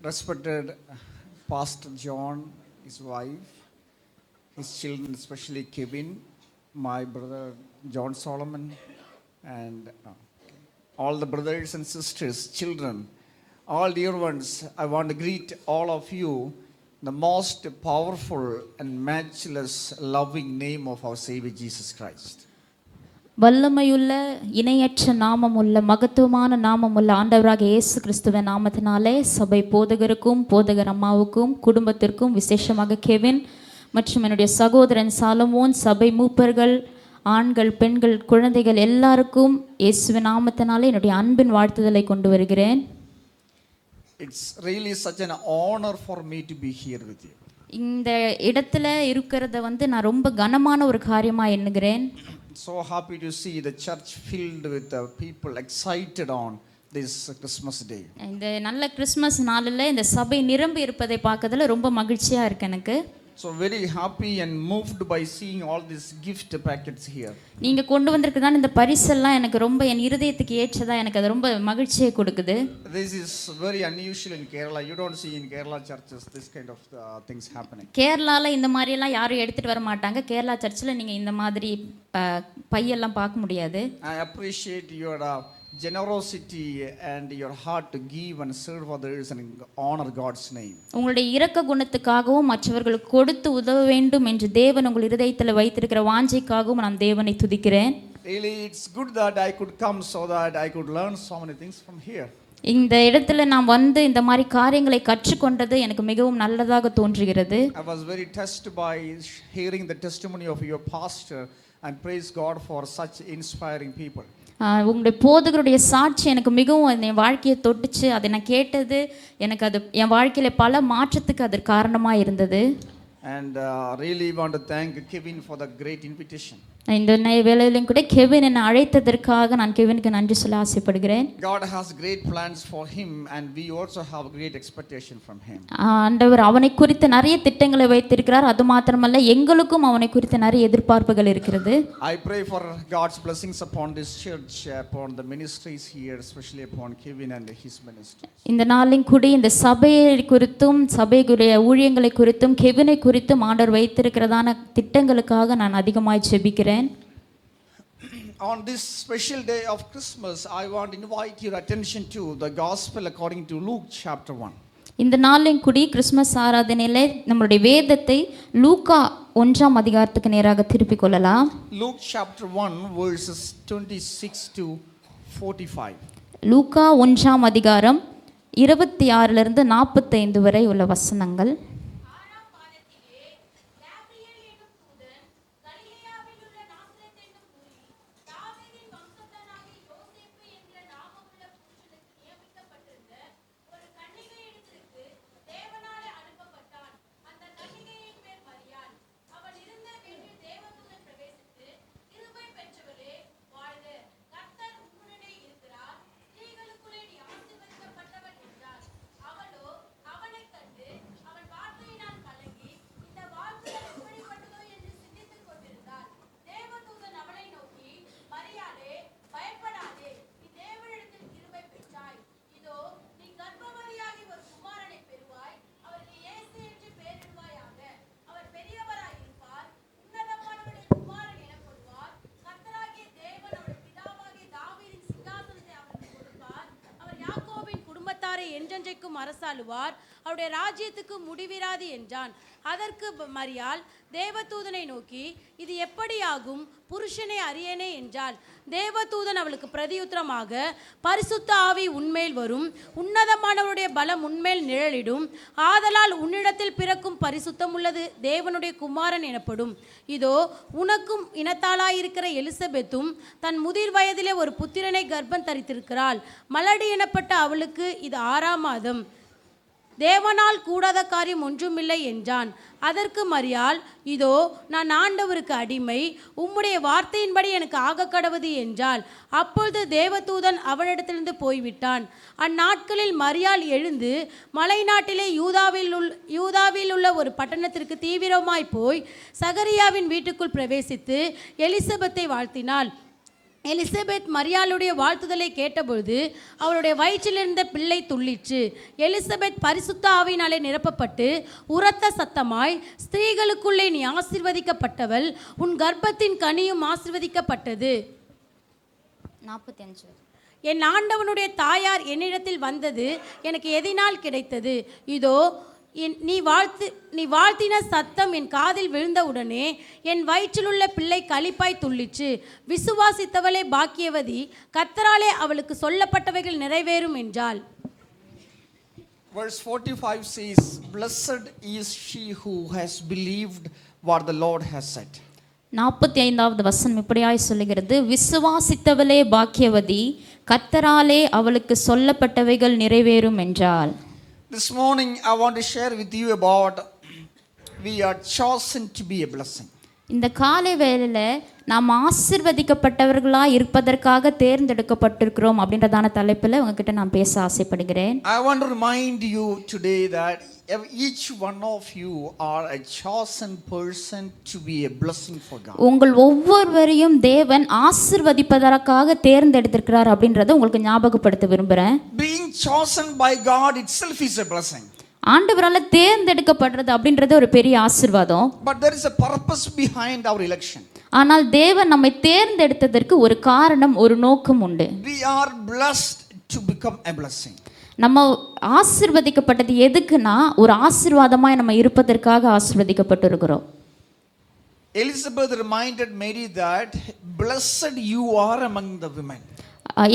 Respected Pastor John, his wife, his children, especially Kevin, my brother John Solomon, and all the brothers and sisters, children, all dear ones, I want to greet all of you in the most powerful and matchless, loving name of our Savior Jesus Christ. வல்லமையுள்ள இணையற்ற நாமமுள்ள மகத்துவமான நாமமுள்ள ஆண்டவராக இயேசு கிறிஸ்துவின் நாமத்தினாலே சபை போதகருக்கும் போதகர் அம்மாவுக்கும் குடும்பத்திற்கும் விசேஷமாக கெவின் மற்றும் என்னுடைய சகோதரன் சாலமோன் சபை மூப்பர்கள் ஆண்கள் பெண்கள் குழந்தைகள் எல்லாருக்கும் இயேசுவின் நாமத்தினாலே என்னுடைய அன்பின் வாழ்த்துதலை கொண்டு வருகிறேன். It's really such an honor for me to be here with you. இந்த இடத்துல இருக்கிறத நான் ரொம்ப கனமான ஒரு காரியமா எண்ணுகிறேன். So happy to see the church filled with the people excited on this Christmas day. இந்த நல்ல கிறிஸ்மஸ் நாளில் இந்த சபை நிரம்பி இருப்பதை பார்க்கறதுல ரொம்ப மகிழ்ச்சியா இருக்கு எனக்கு. So very happy and moved by seeing all these gift packets here. நீங்க கொண்டு வந்திருக்கதான் இந்த பரிசெல்லாம் எனக்கு ரொம்ப என் இதயத்துக்கு ஏற்றதா எனக்கு அது ரொம்ப மகிழ்ச்சியை கொடுக்குது. This is very unusual in Kerala. You don't see in Kerala churches this kind of things happening. கேரளால இந்த மாதிரி எல்லாம் யாரும் எடுத்துட்டு வர மாட்டாங்க. கேரளா சர்ச்சில் நீங்க இந்த மாதிரி பையெல்லாம் பார்க்க முடியாது. I appreciate your generosity and your heart to give and serve others and honor God's name. உங்களுடைய இரக்க குணத்துக்காகவும் மற்றவர்களுக்கு கொடுத்து உதவ வேண்டும் என்று தேவன் உங்கள் இதயத்தில் வைத்திருக்கிற வாஞ்சைக்காகவும் நான் தேவனை துதிக்கிறேன். Really it's good that I could come so that I could learn so many things from here. இந்த இடத்துல நான் இந்த மாதிரி காரியங்களை கற்றுக்கொண்டது எனக்கு மிகவும் நல்லதாக தோன்றுகிறது. I was very touched by hearing the testimony of your pastor and praise God for such inspiring people. உங்களுடைய போதகருடைய சாட்சி எனக்கு மிகவும் என் வாழ்க்கையை தொட்டுச்சு. அதை நான் கேட்டது எனக்கு அது என் வாழ்க்கையில பல மாற்றத்துக்கு அது காரணமாக இருந்தது. And really want to thank Kevin for the great invitation. இந்த வேளையிலும் கூட கெவின் என்னை அழைத்ததற்காக நான் கெவினுக்கு நன்றி சொல்ல ஆசைப்படுகிறேன். God has great plans for him and we also have great expectation from him. ஆண்டவர் அவனை குறித்து நிறைய திட்டங்களை வைத்திருக்கிறார். அது மாத்திரமல்ல எங்களுக்கும் அவனை குறித்து நிறைய எதிர்பார்ப்புகள் இருக்கிறது. I pray for God's blessings upon this church, upon the ministries here, especially upon Kevin and his ministry. இந்த நாளின் கூடி இந்த சபையை குறித்தும் சபையுடைய ஊழியங்களை குறித்தும் கெவினை குறித்தும் ஆண்டவர் வைத்திருக்கிறதான திட்டங்களுக்காக நான் அதிகமாய் ஜெபிக்கிறேன். On this special day of Christmas, I want to invite your attention to the gospel according to Luke chapter 1. இந்த நாளின் கூடி கிறிஸ்மஸ் ஆராதனையிலே நம்மளுடைய வேதத்தை லூக்கா 1ஆம் அதிகாரத்துக்கு நேராக திருப்பிக் கொள்ளலாம். Luke chapter 1 verses 26 to 45. லூக்கா 1ஆம் அதிகாரம் 26 இருந்து 45 வரை உள்ள வசனங்கள். என்றென்றைக்கும் அரசாளுவார், அவருடைய ராஜ்யத்துக்கு முடிவிராது என்றான். அதற்கு மரியாள் தேவதூதனை நோக்கி, இது எப்படியாகும், புருஷனை அறியேனே என்றாள். தேவதூதன் அவளுக்கு பிரதியுத்தரமாக, பரிசுத்த ஆவி உன்மேல் வரும், உன்னதமானவருடைய பலம் உன்மேல் நிழலிடும், ஆதலால் உன்னிடத்தில் பிறக்கும் பரிசுத்தம் உள்ளது தேவனுடைய குமாரன் எனப்படும். இதோ உனக்கும் இனத்தாளாயிருக்கிற எலிசபெத்தும் தன் முதிர் வயதிலே ஒரு புத்திரனை கர்ப்பம் தரித்திருக்கிறாள். மலடி எனப்பட்ட அவளுக்கு இது 6ஆம் மாதம், தேவனால் கூடாத காரியம் ஒன்றுமில்லை என்றான். அதற்கு மரியாள், இதோ நான் ஆண்டவருக்கு அடிமை, உம்முடைய வார்த்தையின்படி எனக்கு ஆகக்கடவது என்றாள். அப்பொழுது தேவதூதன் அவனிடத்திலிருந்து போய்விட்டான். அந்நாட்களில் மரியாள் எழுந்து மலை நாட்டிலே யூதாவில் உள்ள ஒரு பட்டணத்திற்கு தீவிரமாய் போய் சகரியாவின் வீட்டுக்குள் பிரவேசித்து எலிசபெத்தை வாழ்த்தினாள். எலிசபெத் மரியாளுடைய வாழ்த்துதலை கேட்டபொழுது அவளுடைய வயிற்றிலிருந்த பிள்ளை துள்ளிற்று. எலிசபெத் பரிசுத்த ஆவியினாலே நிரப்பப்பட்டு உரத்த சத்தமாய், ஸ்திரீகளுக்குள்ளே நீ ஆசீர்வதிக்கப்பட்டவள், உன் கர்ப்பத்தின் கனியும் ஆசீர்வதிக்கப்பட்டது. 45. என் ஆண்டவனுடைய தாயார் என்னிடத்தில் வந்தது எனக்கு எதினால் கிடைத்தது? இதோ நீ வாழ்த்தின சத்தம் என் காதில் விழுந்தவுடனே என் வயிற்றிலுள்ள பிள்ளை களிப்பாய் துள்ளிற்று. விசுவாசித்தவளே பாக்கியவதி, கர்த்தராலே அவளுக்கு சொல்லப்பட்டவைகள் நிறைவேறும் என்றாள். Verse 45 says, "Blessed is she who has believed what the Lord has said." 45வது வசனம் இப்படியாய் சொல்லுகிறது, விசுவாசித்தவளே பாக்கியவதி, கர்த்தராலே அவளுக்கு சொல்லப்பட்டவைகள் நிறைவேறும் என்றாள். This morning I want to share with you about we are chosen to be a blessing. இந்த காலை வேளையில நாம் ஆசீர்வதிக்கப்பட்டவர்களாய் இருப்பதற்காக தேர்ந்தெடுக்கப்பட்டிருக்கிறோம் அப்படின்றதான தலைப்பில் உங்ககிட்ட நான் பேச ஆசைப்படுகிறேன். I want to remind you today that each one of you are a chosen person to be a blessing for God. உங்கள் ஒவ்வொருவரையும் தேவன் ஆசீர்வதிப்பதற்காக தேர்ந்தெடுத்திருக்கிறார் அப்படின்றத உங்களுக்கு ஞாபகப்படுத்த விரும்புகிறேன். Being chosen by God itself is a blessing. ஆண்டவரால் தேர்ந்தெடுக்கப்படுறது அப்படின்றது ஒரு பெரிய ஆசீர்வாதம். But there is a purpose behind our election. ஆனால் தேவன் நம்மை தேர்ந்தெடுத்ததற்கு ஒரு காரணம், ஒரு நோக்கம் உண்டு. We are blessed to become a blessing. நம்ம ஆசீர்வதிக்கப்பட்டது எதுக்குன்னா ஒரு ஆசீர்வாதமாய் நம்ம இருப்பதற்காக ஆசீர்வதிக்கப்பட்டிருக்கிறோம். Elizabeth reminded Mary that blessed you are among the women.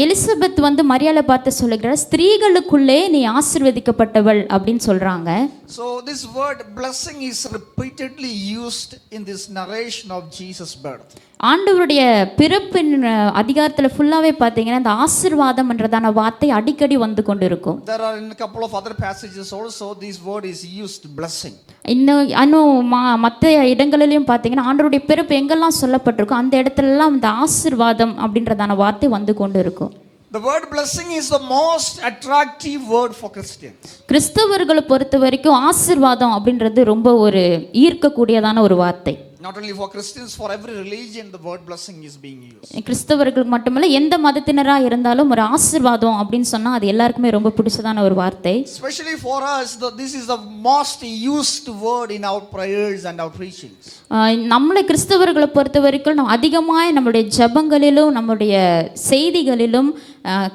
Elizabeth மரியாளை பார்த்து சொல்லுகிறார், ஸ்திரீகளுக்குள்ளே நீ ஆசீர்வதிக்கப்பட்டவள் அப்படின்னு சொல்றாங்க. So this word blessing is repeatedly used in this narration of Jesus' birth. ஆண்டவருடைய பிறப்பின் அதிகாரத்துல ஃபுல்லாவே பாத்தீங்கன்னா இந்த ஆசீர்வாதம் என்றதான வார்த்தை அடிக்கடி வந்து கொண்டிருக்கும். There are in a couple of other passages also this word is used, blessing. இன்னும் மற்ற இடங்களிலும் பார்த்தீங்கன்னா ஆண்டவருடைய பிறப்பு எங்கெல்லாம் சொல்லப்பட்டிருக்கோ அந்த இடத்துலலாம் இந்த ஆசீர்வாதம் அப்படின்றதான வார்த்தை வந்து கொண்டு இருக்கும். The word blessing is the most attractive word for Christians. கிறிஸ்தவர்களை பொறுத்த வரைக்கும் ஆசீர்வாதம் அப்படின்றது ரொம்ப ஒரு ஈர்க்கக்கூடியதான ஒரு வார்த்தை. Not only for Christians, for every religion the word blessing is being used. கிறிஸ்தவர்களுக்கு மட்டுமல்ல எந்த மதத்தினராக இருந்தாலும் ஒரு ஆசீர்வாதம் அப்படின்னு சொன்னா அது எல்லாருக்குமே ரொம்ப பிடிச்சதான ஒரு வார்த்தை. Especially for us, this is the most used word in our prayers and our preachings. நம்மளை கிறிஸ்தவர்களை பொறுத்த வரைக்கும் நம்ம அதிகமாக நம்மளுடைய ஜெபங்களிலும் நம்மளுடைய செய்திகளிலும்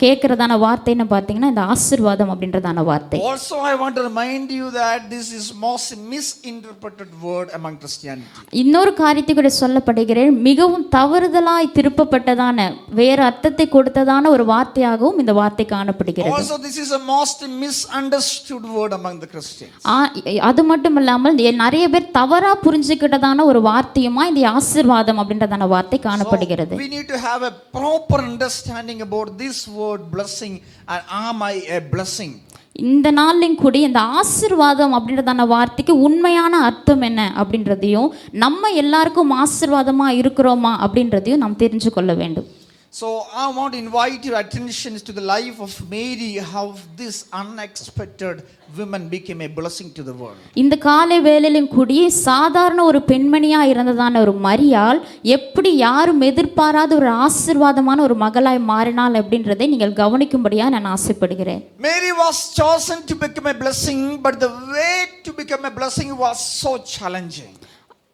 கேட்கறதான வார்த்தைன்னு பார்த்தீங்கன்னா இந்த ஆசீர்வாதம் அப்படின்றதான வார்த்தை. Also I want to remind you that this is most misinterpreted word among Christianity. இன்னொரு காரியத்தை கூட சொல்லப்படுகிறேன், மிகவும் தவறுதலாய் திருப்பப்பட்டதான வேற அர்த்தத்தை கொடுத்ததான ஒரு வார்த்தையாகவும் இந்த வார்த்தை காணப்படுகிறது. Also this is a most misunderstood word among the Christians. அது மட்டும் இல்லாமல் நிறைய பேர் தவறா புரிஞ்சுக்கிட்டதான ஒரு வார்த்தையுமா இந்த ஆசீர்வாதம் அப்படின்றதான வார்த்தை காணப்படுகிறது. We need to have a proper understanding about this word blessing and am I a blessing. இந்த நாளிலும் கூட இந்த ஆசீர்வாதம் அப்படின்றதான வார்த்தைக்கு உண்மையான அர்த்தம் என்ன அப்படின்றதையும் நம்ம எல்லாருக்கும் ஆசீர்வாதமா இருக்கிறோமா அப்படின்றதையும் நாம் தெரிஞ்சு கொள்ள வேண்டும். So I want to invite your attention to the life of Mary, how this unexpected woman became a blessing to the world. இந்த காலை வேளையிலும் கூடி சாதாரண ஒரு பெண்மணியா இருந்ததான ஒரு மரியாள் எப்படி யாரும் எதிர்பாராத ஒரு ஆசீர்வாதமான ஒரு மகளாய் மாறினாள் அப்படின்றதை நீங்கள் கவனிக்கும்படியா நான் ஆசைப்படுகிறேன். Mary was chosen to become a blessing, but the way to become a blessing was so challenging.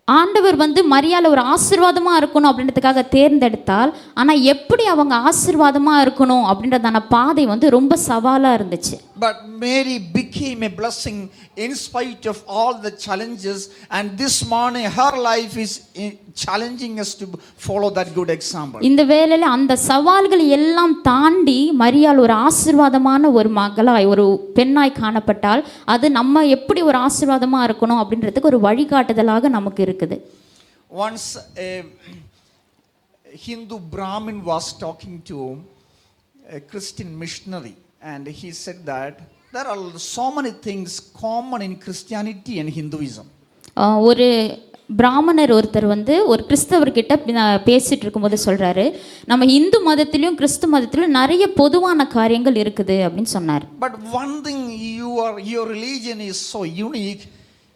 ஆண்டவர் மரியாளை ஒரு ஆசீர்வாதமா இருக்கணும் அப்படின்றதுக்காக தேர்ந்தெடுத்தால், ஆனா எப்படி அவங்க ஆசீர்வாதமா இருக்கணும் அப்படின்றதான பாதை ரொம்ப சவாலா இருந்துச்சு. But Mary became a blessing in spite of all the challenges, and this morning her life is challenging us to follow that good example. இந்த வேளையில அந்த சவால்கள் எல்லாம் தாண்டி மரியாள் ஒரு ஆசீர்வாதமான ஒரு மகளாய் ஒரு பெண்ணாய் காணப்பட்டால் அது நம்ம எப்படி ஒரு ஆசீர்வாதமா இருக்கணும் அப்படின்றதுக்கு ஒரு வழிகாட்டுதலாக நமக்கு இருக்குது. Once a Hindu Brahmin was talking to a Christian missionary, and he said that there are so many things common in Christianity and Hinduism. ஒரு பிராமணர் ஒருத்தர் ஒரு கிறிஸ்தவர்கிட்ட பேசிட்டு இருக்கும்போது சொல்றாரு, நம்ம இந்து மதத்திலும் கிறிஸ்து மதத்திலும் நிறைய பொதுவான காரியங்கள் இருக்குது அப்படின்னு சொன்னார். But one thing your religion is so unique,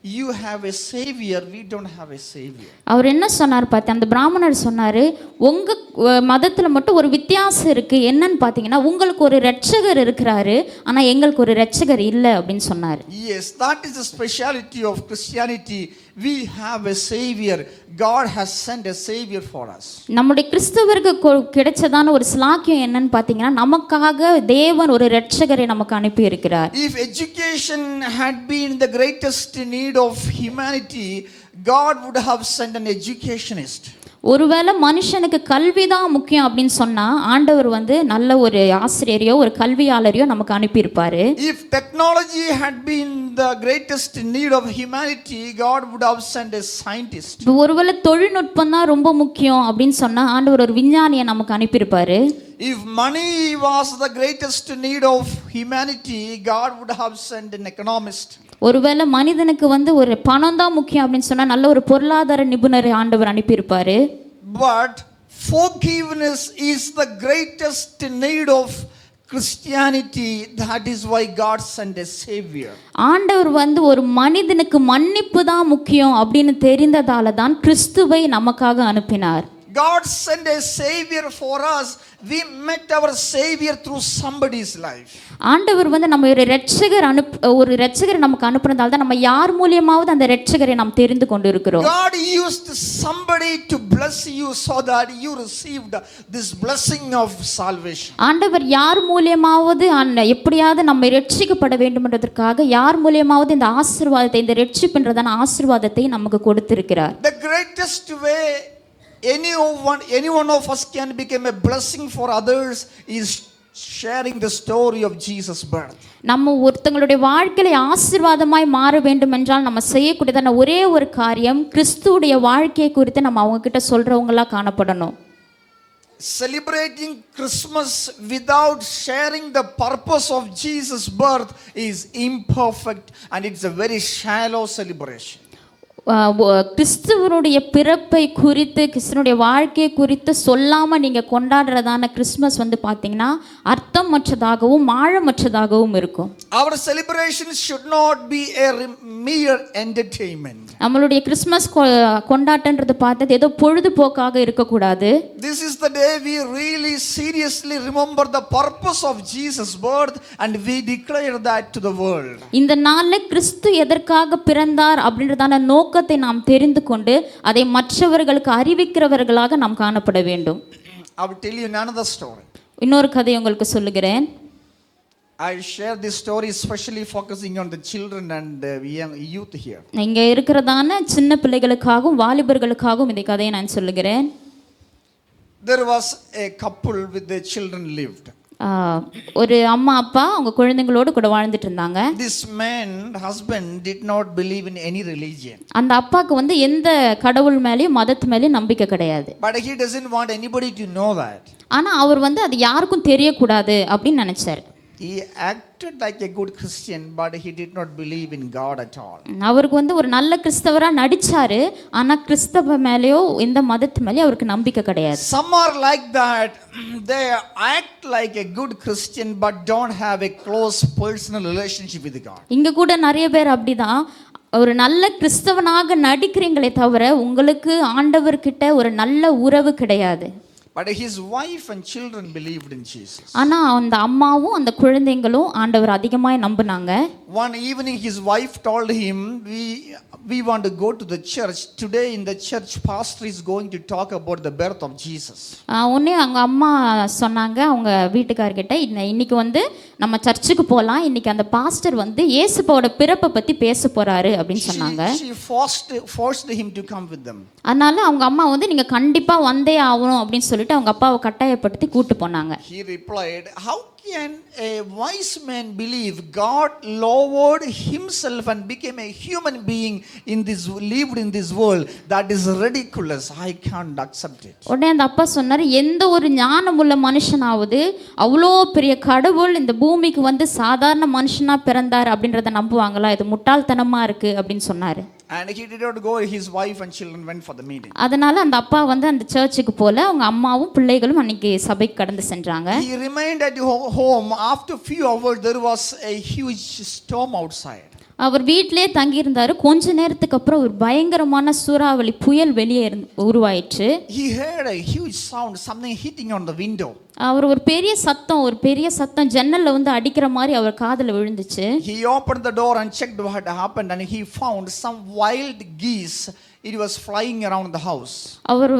you have a savior, we don't have a savior. அவர் என்ன சொன்னார் பார்த்து, அந்த பிராமணர் சொன்னார், உங்கள் மதத்தில் மட்டும் ஒரு வித்தியாசம் இருக்குது. என்னன்னு பார்த்தீங்கன்னா, உங்களுக்கு ஒரு இரட்சகர் இருக்கிறாரு, ஆனால் எங்களுக்கு ஒரு இரட்சகர் இல்லை அப்படின்னு சொன்னார். Yes, that is the speciality of Christianity. We have a savior. God has sent a savior for us. நம்முடைய கிறிஸ்தவருக்கு கிடைச்சதான ஒரு ஸ்லாக்கியம் என்னன்னு பார்த்தீங்கன்னா, நமக்காக தேவன் ஒரு இரட்சகரை நமக்கு அனுப்பி இருக்கிறார். If education had been the greatest need of humanity, God would have sent an educationist. ஒருவேளை மனுஷனுக்கு கல்வி தான் முக்கியம் அப்படின்னு சொன்னால், ஆண்டவர் வந்து நல்ல ஒரு ஆசிரியரையோ ஒரு கல்வியாளரையோ நமக்கு அனுப்பியிருப்பார். If technology had been the greatest need of humanity, God would have sent a scientist. ஒருவேளை தொழில்நுட்பம் தான் ரொம்ப முக்கியம் அப்படின்னு சொன்னால், ஆண்டவர் ஒரு விஞ்ஞானியை நமக்கு அனுப்பியிருப்பார். If money was the greatest need of humanity, God would have sent an economist. ஒருவேளை மனிதனுக்கு வந்து ஒரு பணம் தான் முக்கியம் அப்படின்னு சொன்னால், நல்ல ஒரு பொருளாதார நிபுணரை ஆண்டவர் அனுப்பியிருப்பார். But forgiveness is the greatest need of Christianity. That is why God sent a savior. ஆண்டவர் வந்து ஒரு மனிதனுக்கு மன்னிப்பு தான் முக்கியம் அப்படின்னு தெரிந்ததால தான் கிறிஸ்துவை நமக்காக அனுப்பினார். God sent a savior for us. We met our savior through somebody's life. ஆண்டவர் வந்து நம்ம ஒரு இரட்சகரை நமக்கு அனுப்புனதால தான் நம்ம யார் மூலியமாவது அந்த இரட்சகரை நாம் தெரிந்து கொண்டு இருக்கிறோம். God used somebody to bless you so that you received this blessing of salvation. ஆண்டவர் யார் மூலியமாவது எப்படியாவது நம்ம ரட்சிக்கப்பட வேண்டும் என்றதற்காக யார் மூலியமாவது இந்த ஆசீர்வாதத்தை, இந்த ரட்சிப்புன்றதான ஆசீர்வாதத்தை நமக்கு கொடுத்திருக்கிறார். The greatest way any one of us can become a blessing for others is sharing the story of Jesus' birth. நம்ம ஒருத்தங்களுடைய வாழ்க்கையில ஆசீர்வாதமாய் மாற வேண்டும் என்றால் நம்ம செய்யக்கூடியதான ஒரே ஒரு காரியம், கிறிஸ்துவுடைய வாழ்க்கையை குறித்து நம்ம அவங்க கிட்ட சொல்றவங்களா காணப்படணும். Celebrating Christmas without sharing the purpose of Jesus' birth is imperfect and it's a very shallow celebration. கிறிஸ்துவனுடைய பிறப்பை குறித்து, கிறிஸ்துவனுடைய வாழ்க்கையை குறித்து சொல்லாமல் நீங்கள் கொண்டாடுறதான கிறிஸ்மஸ் வந்து பார்த்தீங்கன்னா அர்த்தமற்றதாகவும் ஆழமற்றதாகவும் இருக்கும். Our celebration should not be a mere entertainment. நம்மளுடைய கிறிஸ்மஸ் கொண்டாட்டன்றது பார்த்தது ஏதோ பொழுதுபோக்காக இருக்கக்கூடாது. This is the day we really seriously remember the purpose of Jesus' birth and we declare that to the world. இந்த நாளில் கிறிஸ்து எதற்காக பிறந்தார் அப்படின்றதான நோக்கத்தை நாம் தெரிந்து கொண்டு அதை மற்றவர்களுக்கு அறிவிக்கிறவர்களாக நாம் காணப்பட வேண்டும். I will tell you another story. இன்னொரு கதை உங்களுக்கு சொல்லுகிறேன். I share this story especially focusing on the children and young youth here. இங்கே இருக்கிறதான சின்ன பிள்ளைகளுக்காகவும் வாலிபர்களுக்காகவும் இந்த கதையை நான் சொல்லுகிறேன். There was a couple with their children lived. ஒரு அம்மா அப்பா அவங்க குழந்தைகளோடு கூட வாழ்ந்துட்டு இருந்தாங்க. This man husband did not believe in any religion. அந்த அப்பாக்கு வந்து எந்த கடவுள் மேலயும் மதத்து மேலயும் நம்பிக்கை கிடையாது. But he doesn't want anybody to know that. ஆனா அவர் வந்து அது யாருக்கும் தெரியக்கூடாது அப்படின்னு நினைச்சாரு. He acted like a good Christian but he did not believe in God at all. அவருக்கு வந்து ஒரு நல்ல கிறிஸ்தவரா நடிச்சாரு, ஆனா கிறிஸ்தவ மேலயோ எந்த மதத்து மேலயோ அவருக்கு நம்பிக்கை கிடையாது. Some are like that. They act like a good Christian but don't have a close personal relationship with God. இங்க கூட நிறைய பேர் அப்படிதான், ஒரு நல்ல கிறிஸ்தவனாக நடிக்கிறீங்களே தவிர உங்களுக்கு ஆண்டவர்கிட்ட ஒரு நல்ல உறவு கிடையாது. But his wife and children believed in Jesus. ஆனா அந்த அம்மாவும் அந்த குழந்தைகளும் ஆண்டவர் அதிகமாய் நம்பினாங்க. One evening his wife told him, we want to go to the church today. In the church pastor is going to talk about the birth of Jesus. உடனே அவங்க அம்மா சொன்னாங்க அவங்க வீட்டுக்காரர்கிட்ட, இன்னைக்கு வந்து நம்ம சர்ச்சுக்கு போகலாம், இன்னைக்கு அந்த பாஸ்டர் வந்து இயேசுவோட பிறப்பை பத்தி பேச போறாரு அப்படின்னு சொன்னாங்க. She forced him to come with them. அதனால அவங்க அம்மா வந்து நீங்க கண்டிப்பா வந்தே ஆகணும் அப்படின்னு சொல்லிட்டு அவங்க அப்பாவை கட்டாயப்படுத்தி கூட்டு போனாங்க. He replied, how can a wise man believe God lowered himself and became a human being lived in this world? That is ridiculous. I can't accept it. உடனே அந்த அப்பா சொன்னாரு, எந்த ஒரு ஞானமுள்ள மனுஷனாவது அவ்வளோ பெரிய கடவுள் இந்த பூமிக்கு வந்து சாதாரண மனுஷனா பிறந்தார் அப்படின்றத நம்புவாங்களா? இது முட்டாள்தனமா இருக்கு அப்படின்னு சொன்னாரு. And he did not go. His wife and children went for the meeting. அதனால அந்த அப்பா வந்து அந்த சர்ச்சுக்கு போல, அவங்க அம்மாவும் பிள்ளைகளும் அன்னைக்கு சபைக்கு கடந்து சென்றாங்க. He remained at home. After few hours there was a huge storm outside. அவர் வீட்டிலே தங்கியிருந்தாரு. கொஞ்ச நேரத்துக்கு அப்புறம் ஒரு பயங்கரமான சூறாவளி புயல் வெளியே உருவாயிற்று. He heard a huge sound, something hitting on the window. அவர் ஒரு பெரிய சத்தம் ஜன்னல்ல வந்து அடிக்கிற மாதிரி அவர் காதுல விழுந்துச்சு. He opened the door and checked what had happened, and he found some wild geese. It was flying around the house. Our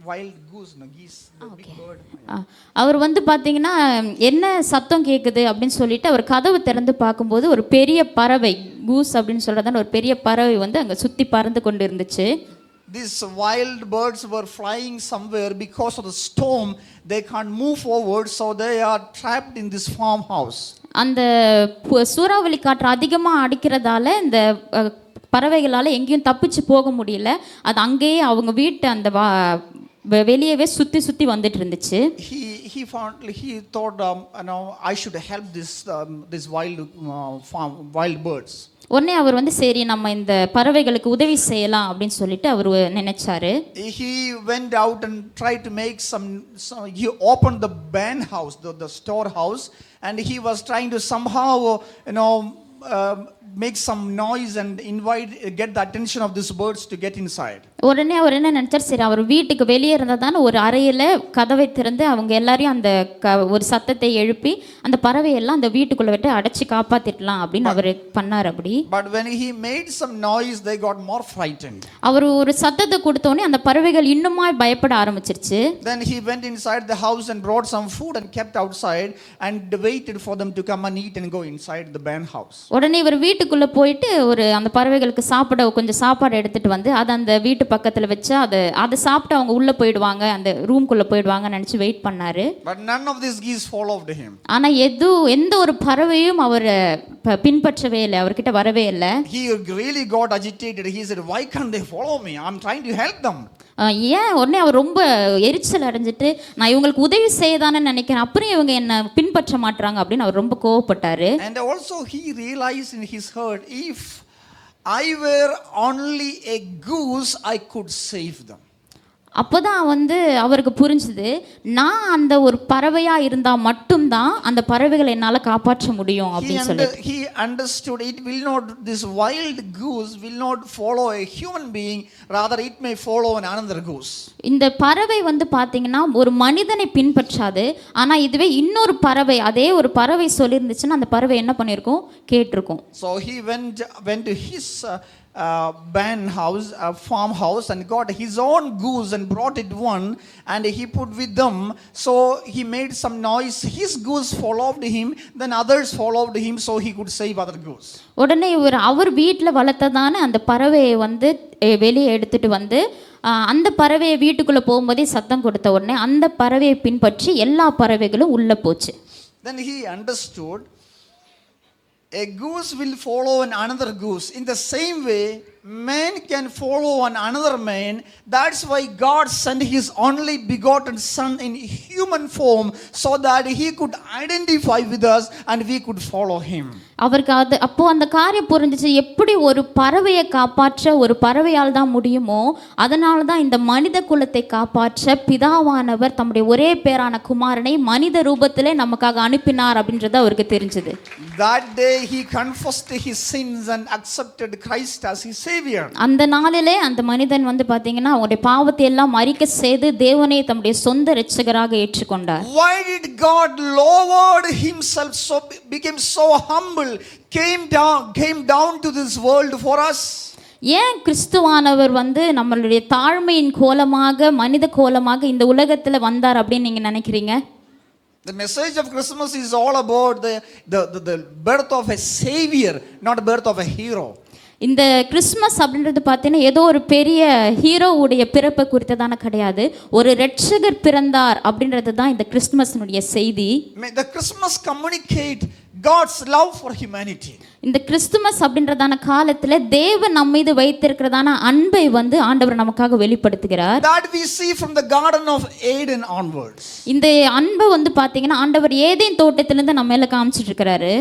Wild goose, no geese, the big bird. அவர் வந்து பார்த்தீங்கன்னா என்ன சத்தம் கேட்குது அப்படின்னு சொல்லிட்டு அவர் கதவு திறந்து பார்க்கும்போது ஒரு பெரிய பறவை, கூஸ் அப்படின்னு சொல்கிறதான ஒரு பெரிய பறவை வந்து அங்கே சுற்றி பறந்து கொண்டு இருந்துச்சு. These wild birds were flying somewhere because of the storm. They can't move forward, so they are trapped in this farmhouse. அந்த சூறாவளி காற்று அதிகமாக அடிக்கிறதால இந்த பறவைகளால் எங்கேயும் தப்பிச்சு போக முடியல. அது அங்கேயே அவங்க வீட்டு அந்த வெளியவே சுற்றி வந்துட்டு இருந்துச்சு. He thought, I should help this wild birds. உடனே அவர் வந்து சரி நம்ம இந்த பறவைகளுக்கு உதவி செய்யலாம் அப்படின்னு சொல்லிட்டு அவர் நினைச்சாரு. He went out and tried to make some he opened the barn house, the storehouse, and he was trying to somehow make some noise and get the attention of these birds to get inside. உடனே அவர் என்ன நினைச்சார், சரி அவர் வீட்டுக்கு வெளியே இருந்ததான ஒரு அறையில கதவை திறந்து அவங்க எல்லாரையும் அந்த ஒரு சத்தத்தை எழுப்பி அந்த பறவையெல்லாம் அந்த வீட்டுக்குள்ள விட்டு அடைச்சி காப்பாத்திடலாம் அப்படின்னு அவர் பண்ணார். அப்படி But when he made some noise, they got more frightened. அவர் ஒரு சத்தத்தை கொடுத்தோனே அந்த பறவைகள் இன்னுமா பயப்பட ஆரம்பிச்சிருச்சு. Then he went inside the house and brought some food and kept outside and waited for them to come and eat and go inside the barn house. உடனே இவர் வீட்டுக்குள்ள போயிட்டு ஒரு அந்த பறவைகளுக்கு சாப்பிட கொஞ்சம் சாப்பாடு எடுத்துட்டு வந்து அதை அந்த வீட்டு பக்கத்துல வச்சு அதை சாப்பிட்டு அவங்க உள்ள போயிடுவாங்க, அந்த ரூம்குள்ள போயிடுவாங்கன்னு நினைச்சு வெயிட் பண்ணாரு. But none of these geese followed him. ஆனா எந்த ஒரு பறவையும் அவர் பின்பற்றவே இல்லை, அவர்கிட்ட வரவே இல்லை. He really got agitated. He said, why can't they follow me? I'm trying to help them. ஏன் உடனே அவர் ரொம்ப எரிச்சல் அடைஞ்சிட்டு நான் இவங்களுக்கு உதவி செய்யதானே நினைக்கிறேன், அப்புறம் இவங்க என்ன பின்பற்ற மாட்டாங்க அப்படின்னு அவர் ரொம்ப கோவப்பட்டாரு. And also he realized in his heart, if I were only a goose, I could save them. அப்போதான் வந்து அவருக்கு புரிஞ்சுது, நான் அந்த ஒரு பறவையா இருந்தா மட்டும்தான் அந்த பறவைகளை என்னால காப்பாற்ற முடியும் அப்படின்னு சொல்லி. He understood it will not, this wild goose will not follow a human being, rather it may follow another goose. இந்த பறவை வந்து பாத்தீங்கன்னா ஒரு மனிதனை பின்பற்றாது, ஆனா இதுவே இன்னொரு பறவை, அதே ஒரு பறவை சொல்லியிருந்துச்சுன்னா அந்த பறவை என்ன பண்ணிருக்கும், கேட்டிருக்கும். So he went to his barn house, farmhouse, and got his own goose and brought it one, and he put with them. So he made some noise. His goose followed him, then others followed him, so he could save other goose. உடனே அவர் வீட்டில் வளர்த்ததான அந்த பறவையை வந்து வெளியே எடுத்துட்டு வந்து அந்த பறவையை வீட்டுக்குள்ளே போகும்போதே சத்தம் கொடுத்த உடனே அந்த பறவையை பின்பற்றி எல்லா பறவைகளும் உள்ளே போச்சு. Then he understood, a goose will follow another goose. In the same way, man can follow another man. That's why God sent his only begotten son in human form, so that he could identify with us and we could follow him. அவருக்கு அப்போ அந்த காரியம் புரிஞ்சிச்சு, எப்படி ஒரு பறவையை காப்பாற்ற ஒரு பறவையால் தான் முடியுமோ அதனால தான் இந்த மனித குலத்தை காப்பாற்ற பிதாவானவர் தம்முடைய ஒரே பேரான குமாரனை மனித ரூபத்திலே நமக்காக அனுப்பினார் அப்படின்றது அவருக்கு தெரிஞ்சது. That day he confessed his sins and accepted Christ as his savior. அந்த நாளிலே அந்த மனிதன் வந்து பாத்தீங்கன்னா அவருடைய பாவத்தை எல்லாம் அறிக்கை செய்து தேவனை தம்முடைய சொந்த இரட்சகராக ஏற்றுக்கொண்டார். Why did God lowered himself, so became so humble, came down to this world for us? ஏன் கிறிஸ்துவானவர் வந்து நம்மளுடைய தாழ்மையின் கோலமாக மனித கோலமாக இந்த உலகத்துல வந்தார் அப்படின்னு நீங்க நினைக்கிறீங்க? The message of Christmas is all about the birth of a savior, not the birth of a hero. இந்த கிறிஸ்மஸ் அப்படின்றது பார்த்தீங்கன்னா ஏதோ ஒரு பெரிய ஹீரோவுடைய பிறப்பை குறித்ததான கிடையாது, ஒரு இரட்சகர் பிறந்தார் அப்படின்றது தான் இந்த கிறிஸ்மஸ்னுடைய செய்தி. The Christmas communicate God's love for humanity. இந்த கிறிஸ்துமஸ் அப்படின்றதான காலத்துல தேவன் நம்ம மீது வைத்திருக்கிறதான அன்பை வந்து ஆண்டவர் நமக்காக வெளிப்படுத்துகிறார். That we see from the Garden of Eden onwards. இந்த அன்பை வந்து பாத்தீங்கன்னா ஆண்டவர் ஏதேன் தோட்டத்திலிருந்து நம்ம மேல காமிச்சிட்டு இருக்கிறாரு.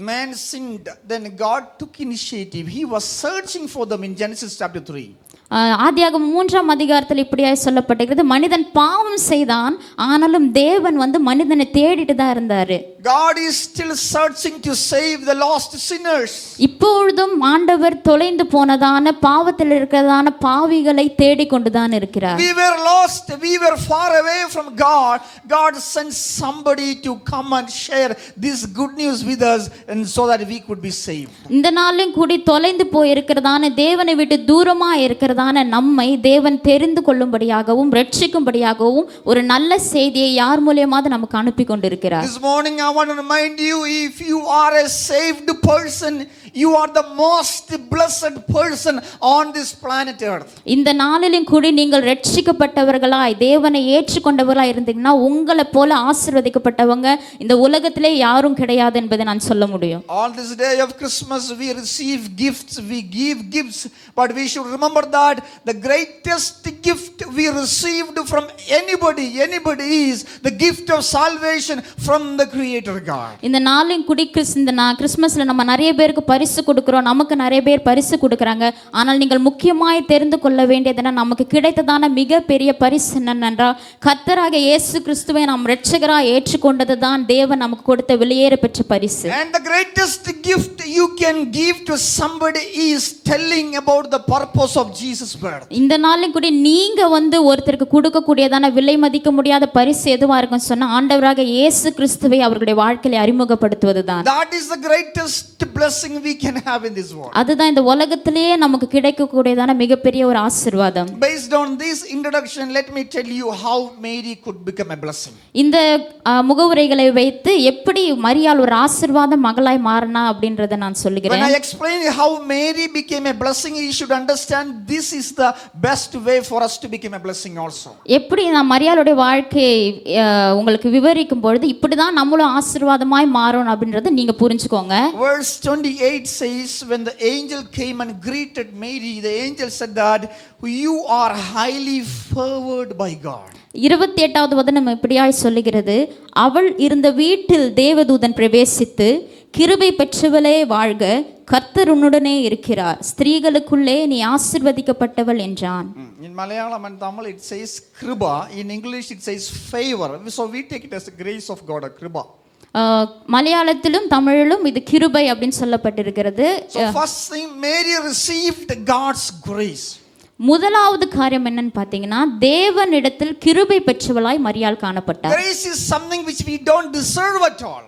Man sinned, then God took initiative. He was searching for them in Genesis chapter 3. ஆதியாகமம் 3ஆம் அதிகாரத்தில் இப்படியாய் சொல்லப்பட்டிருக்கிறது, மனிதன் பாவம் செய்தான், ஆனாலும் தேவன் வந்து மனிதனை தேடிட்டு தான் இருந்தாரு. God is still searching to save the lost sinners. இப்பொழுதும் ஆண்டவர் தொலைந்து போனதான பாவத்தில் இருக்கிறதான பாவிகளை தேடிக்கொண்டு தான் இருக்கிறார். We were lost, we were far away from God. God sent somebody to come and share this good news with us, and so that we could be saved. இந்த நாளிலும் கூடி தொலைந்து போயிருக்கிறதான தேவனை விட்டு தூரமா இருக்கிறதான நம்மை தேவன் தெரிந்து கொள்ளும்படியாகவும் ரட்சிக்கும்படியாகவும் ஒரு நல்ல செய்தியை யார் மூலமாவது நமக்கு அனுப்பி கொண்டிருக்கிறார். This morning I want to remind you, if you are a saved person, you are the most blessed person on this planet earth. இந்த நாளிலும் கூடி நீங்கள் ரட்சிக்கப்பட்டவர்களாய் தேவனை ஏற்றுக்கொண்டவர்களாய் இருந்தீங்கன்னா உங்களை போல ஆசீர்வதிக்கப்பட்டவங்க இந்த உலகத்திலே யாரும் கிடையாது என்பதை நான் சொல்ல முடியும். On this day of Christmas we receive gifts, we give gifts, but we should remember that the greatest gift we received from anybody is the gift of salvation from the Creator God. இந்த நாளின் குடி கிறிஸ்மஸ்ல நம்ம நிறைய பேருக்கு பரிசு கொடுக்கிறோம், நமக்கு நிறைய பேர் பரிசு கொடுக்கறாங்க. ஆனால் நீங்கள் முக்கியமாய் தெரிந்து கொள்ள வேண்டியதுன்னா நமக்கு கிடைத்ததான மிகப்பெரிய பரிசு என்னன்னா கர்த்தராகிய இயேசு கிறிஸ்துவை நாம் இரட்சகராய் ஏற்றுக்கொண்டது தான் தேவன் நமக்கு கொடுத்த விலையேற பெற்ற பரிசு. And the greatest gift you can give to somebody is telling about the purpose of Jesus' birth. இந்த நாளின் குடி நீங்க வந்து ஒருத்தருக்கு கொடுக்க கூடியதான விலை மதிக்க முடியாத பரிசு எதுவா இருக்குன்னு சொன்னா ஆண்டவராகிய இயேசு கிறிஸ்துவை அவர்களுடைய வாழ்க்கையில அறிமுகப்படுத்துவதுதான். That is the greatest blessing we can have in this world. அதுதான் இந்த உலகத்திலேயே நமக்கு கிடைக்கக்கூடியதான மிகப்பெரிய ஒரு ஆசீர்வாதம். Based on this introduction, let me tell you how Mary could become a blessing. இந்த முகவுரைகளை வைத்து எப்படி மரியாள் ஒரு ஆசீர்வாத மகளாய் மாறினா அப்படின்றத நான் சொல்லுகிறேன். When I explain how Mary became a blessing, you should understand this is the best way for us to become a blessing also. எப்படி நான் மரியாளுடைய வாழ்க்கையை உங்களுக்கு விவரிக்கும் பொழுது இப்படிதான் நம்மளும் ஆசீர்வாதமாய் மாறணும் அப்படின்றத நீங்க புரிஞ்சுக்கோங்க. Verse 28 says, when the angel came and greeted Mary, the angel said that you are highly favored by God. 28வது வசனம் இப்படியாய் சொல்லுகிறது, அவள் இருந்த வீட்டில் தேவதூதன் பிரவேசித்து கிருபை பெற்றவளே வாழ்க, கர்த்தர் உன்னுடனே இருக்கிறார், ஸ்திரீகளுக்குள்ளே நீ ஆசீர்வதிக்கப்பட்டவள் என்றான். In Malayalam and Tamil it says kriba, in English it says favor, so we take it as the grace of God, a kriba. மலையாளத்திலும் தமிழிலும் இது கிருபை அப்படின்னு சொல்லப்பட்டிருக்கிறது. So first thing, Mary received God's grace. முதலாவது காரியம் என்னன்னு பார்த்தீங்கன்னா தேவனிடத்தில் கிருபை பெற்றவளாய் மரியாள் காணப்பட்டார். Grace is something which we don't deserve at all.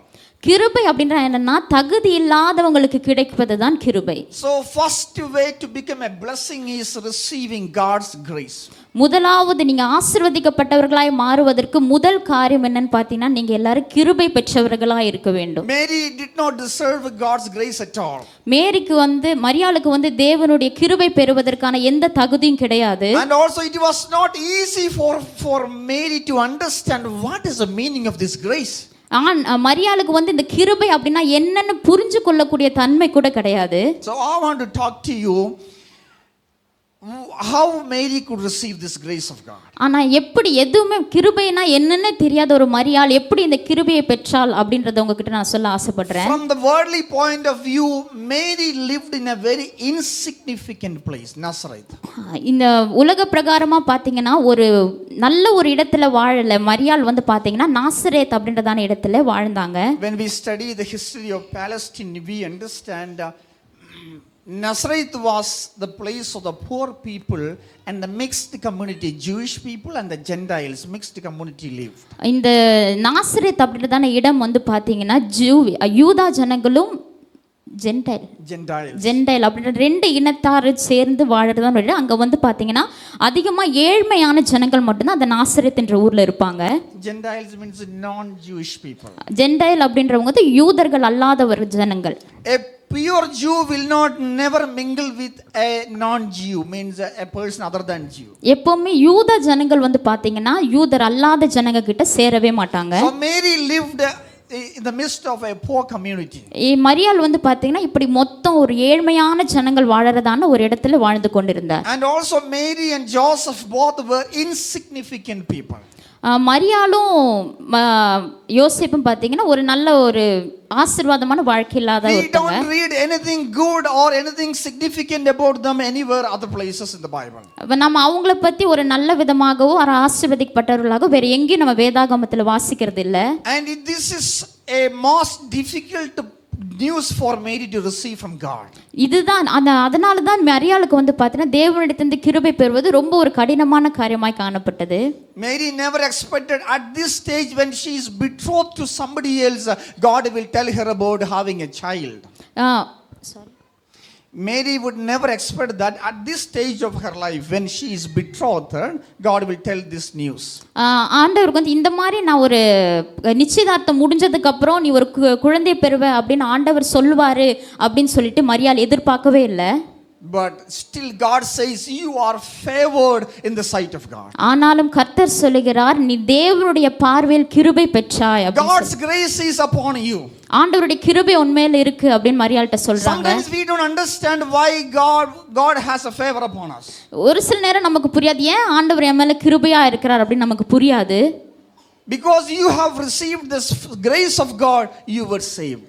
கிருபை அப்படின்னா என்னன்னா தகுதி இல்லாதவங்களுக்கு கிடைப்பது தான் கிருபை. So first way to become a blessing is receiving God's grace. முதலாவது நீங்க ஆசீர்வதிக்கப்பட்டவர்களாய் மாறுவதற்கு முதல் காரியம் என்னன்னு பார்த்தீங்கன்னா நீங்க எல்லாரும் கிருபை பெற்றவர்களாய் இருக்க வேண்டும். Mary did not deserve God's grace at all. மேரிக்கு வந்து மரியாளுக்கு வந்து தேவனுடைய கிருபை பெறுவதற்கான எந்த தகுதியும் கிடையாது. And also it was not easy for Mary to understand what is the meaning of this grace. மரியாளுக்கு வந்து இந்த கிருபை அப்படின்னா என்னன்னு புரிஞ்சு கொள்ளக்கூடிய தன்மை கூட கிடையாது. So I want to talk to you how Mary could receive this grace of God. ஆனா எப்படி எதுவுமே கிருபைனா என்னன்னு தெரியாத ஒரு மரியாள் எப்படி இந்த கிருபையை பெற்றாள் அப்படின்றத உங்ககிட்ட நான் சொல்ல ஆசைப்படுறேன். From the worldly point of view, Mary lived in a very insignificant place, Nazareth. இந்த உலக பிரகாரமா பாத்தீங்கன்னா ஒரு நல்ல ஒரு இடத்துல வாழல மரியாள் வந்து பாத்தீங்கன்னா நாசரேத் அப்படின்றதான இடத்துல வாழ்ந்தாங்க. When we study the history of Palestine, we understand Nazareth was the place of the poor people and the mixed community, Jewish people and the Gentiles, mixed community lived. இந்த நாசரேத் அப்படின்றதான இடம் வந்து பாத்தீங்கன்னா யூதா ஜனங்களும் ஜென்டைல் அப்படின்ற ரெண்டு இனத்தார் சேர்ந்து வாழறதான் இடம். அங்க வந்து பாத்தீங்கன்னா அதிகமா ஏழ்மையான ஜனங்கள் மட்டும்தான் அந்த நாசரேத் என்ற ஊர்ல இருப்பாங்க. Gentiles means non-Jewish people. Gentile அப்படின்றவங்க வந்து யூதர்கள் அல்லாதவர் ஜனங்கள். A pure Jew will not never mingle with a non-Jew, means a person other than Jew. எப்பவுமே யூத ஜனங்கள் வந்து பாத்தீங்கன்னா யூதர் அல்லாத ஜனங்க கிட்ட சேரவே மாட்டாங்க. So Mary lived in the midst of a poor community. மரியாள் வந்து பாத்தீங்கன்னா இப்படி மொத்தம் ஒரு ஏழ்மையான ஜனங்கள் வாழறதான ஒரு இடத்துல வாழ்ந்து கொண்டிருந்தார். And also Mary and Joseph both were insignificant people. மரியாளும் யோசேப்பும் பார்த்தீங்கன்னா ஒரு நல்ல ஒரு ஆசீர்வாதமான வாழ்க்கை இல்லாத We ஒருத்தங்க. don't read anything good or anything significant about them anywhere other places in the Bible. நம்ம அவங்கள பத்தி ஒரு நல்ல விதமாகவோ ஒரு ஆசீர்வதிக்கப்பட்டவர்களாகவோ வேற எங்கேயும் நம்ம வேதாகமத்தில் வாசிக்கிறது இல்லை. And this is a most difficult news for Mary to receive from God. இதுதான் அதனால தான் மரியாளுக்கு வந்து பார்த்தீங்கன்னா தேவனிடத்திலிருந்து கிருபை பெறுவது ரொம்ப ஒரு கடினமான காரியமாய் காணப்பட்டது. Mary never expected at this stage when she is betrothed to somebody else, God will tell her about having a child. Mary would never expect that at this stage of her life when she is betrothed, God will tell this news. ஆண்டவருக்கு வந்து இந்த மாதிரி நான் ஒரு நிச்சயதார்த்தம் முடிஞ்சதுக்கு அப்புறம் நீ ஒரு குழந்தை பெறுவ அப்படின்னு ஆண்டவர் சொல்லுவாரு அப்படின்னு சொல்லிட்டு மரியாள் எதிர்பார்க்கவே இல்லை. But still God says you are favored in the sight of God. ஆனாலும் கர்த்தர் சொல்லுகிறார் நீ தேவனுடைய பார்வையில் கிருபை பெற்றாய். God's grace is upon you. ஆண்டவருடைய கிருபை உன்மேல இருக்கு அப்படின்னு மரியாள்கிட்ட சொல்றாங்க. Sometimes we don't understand why God has a favor upon us. ஒரு சில நேரம் நமக்கு புரியாது ஏன் ஆண்டவர் என் மேல கிருபையா இருக்கிறார் அப்படின்னு நமக்கு புரியாது. Because you have received this grace of God, you were saved.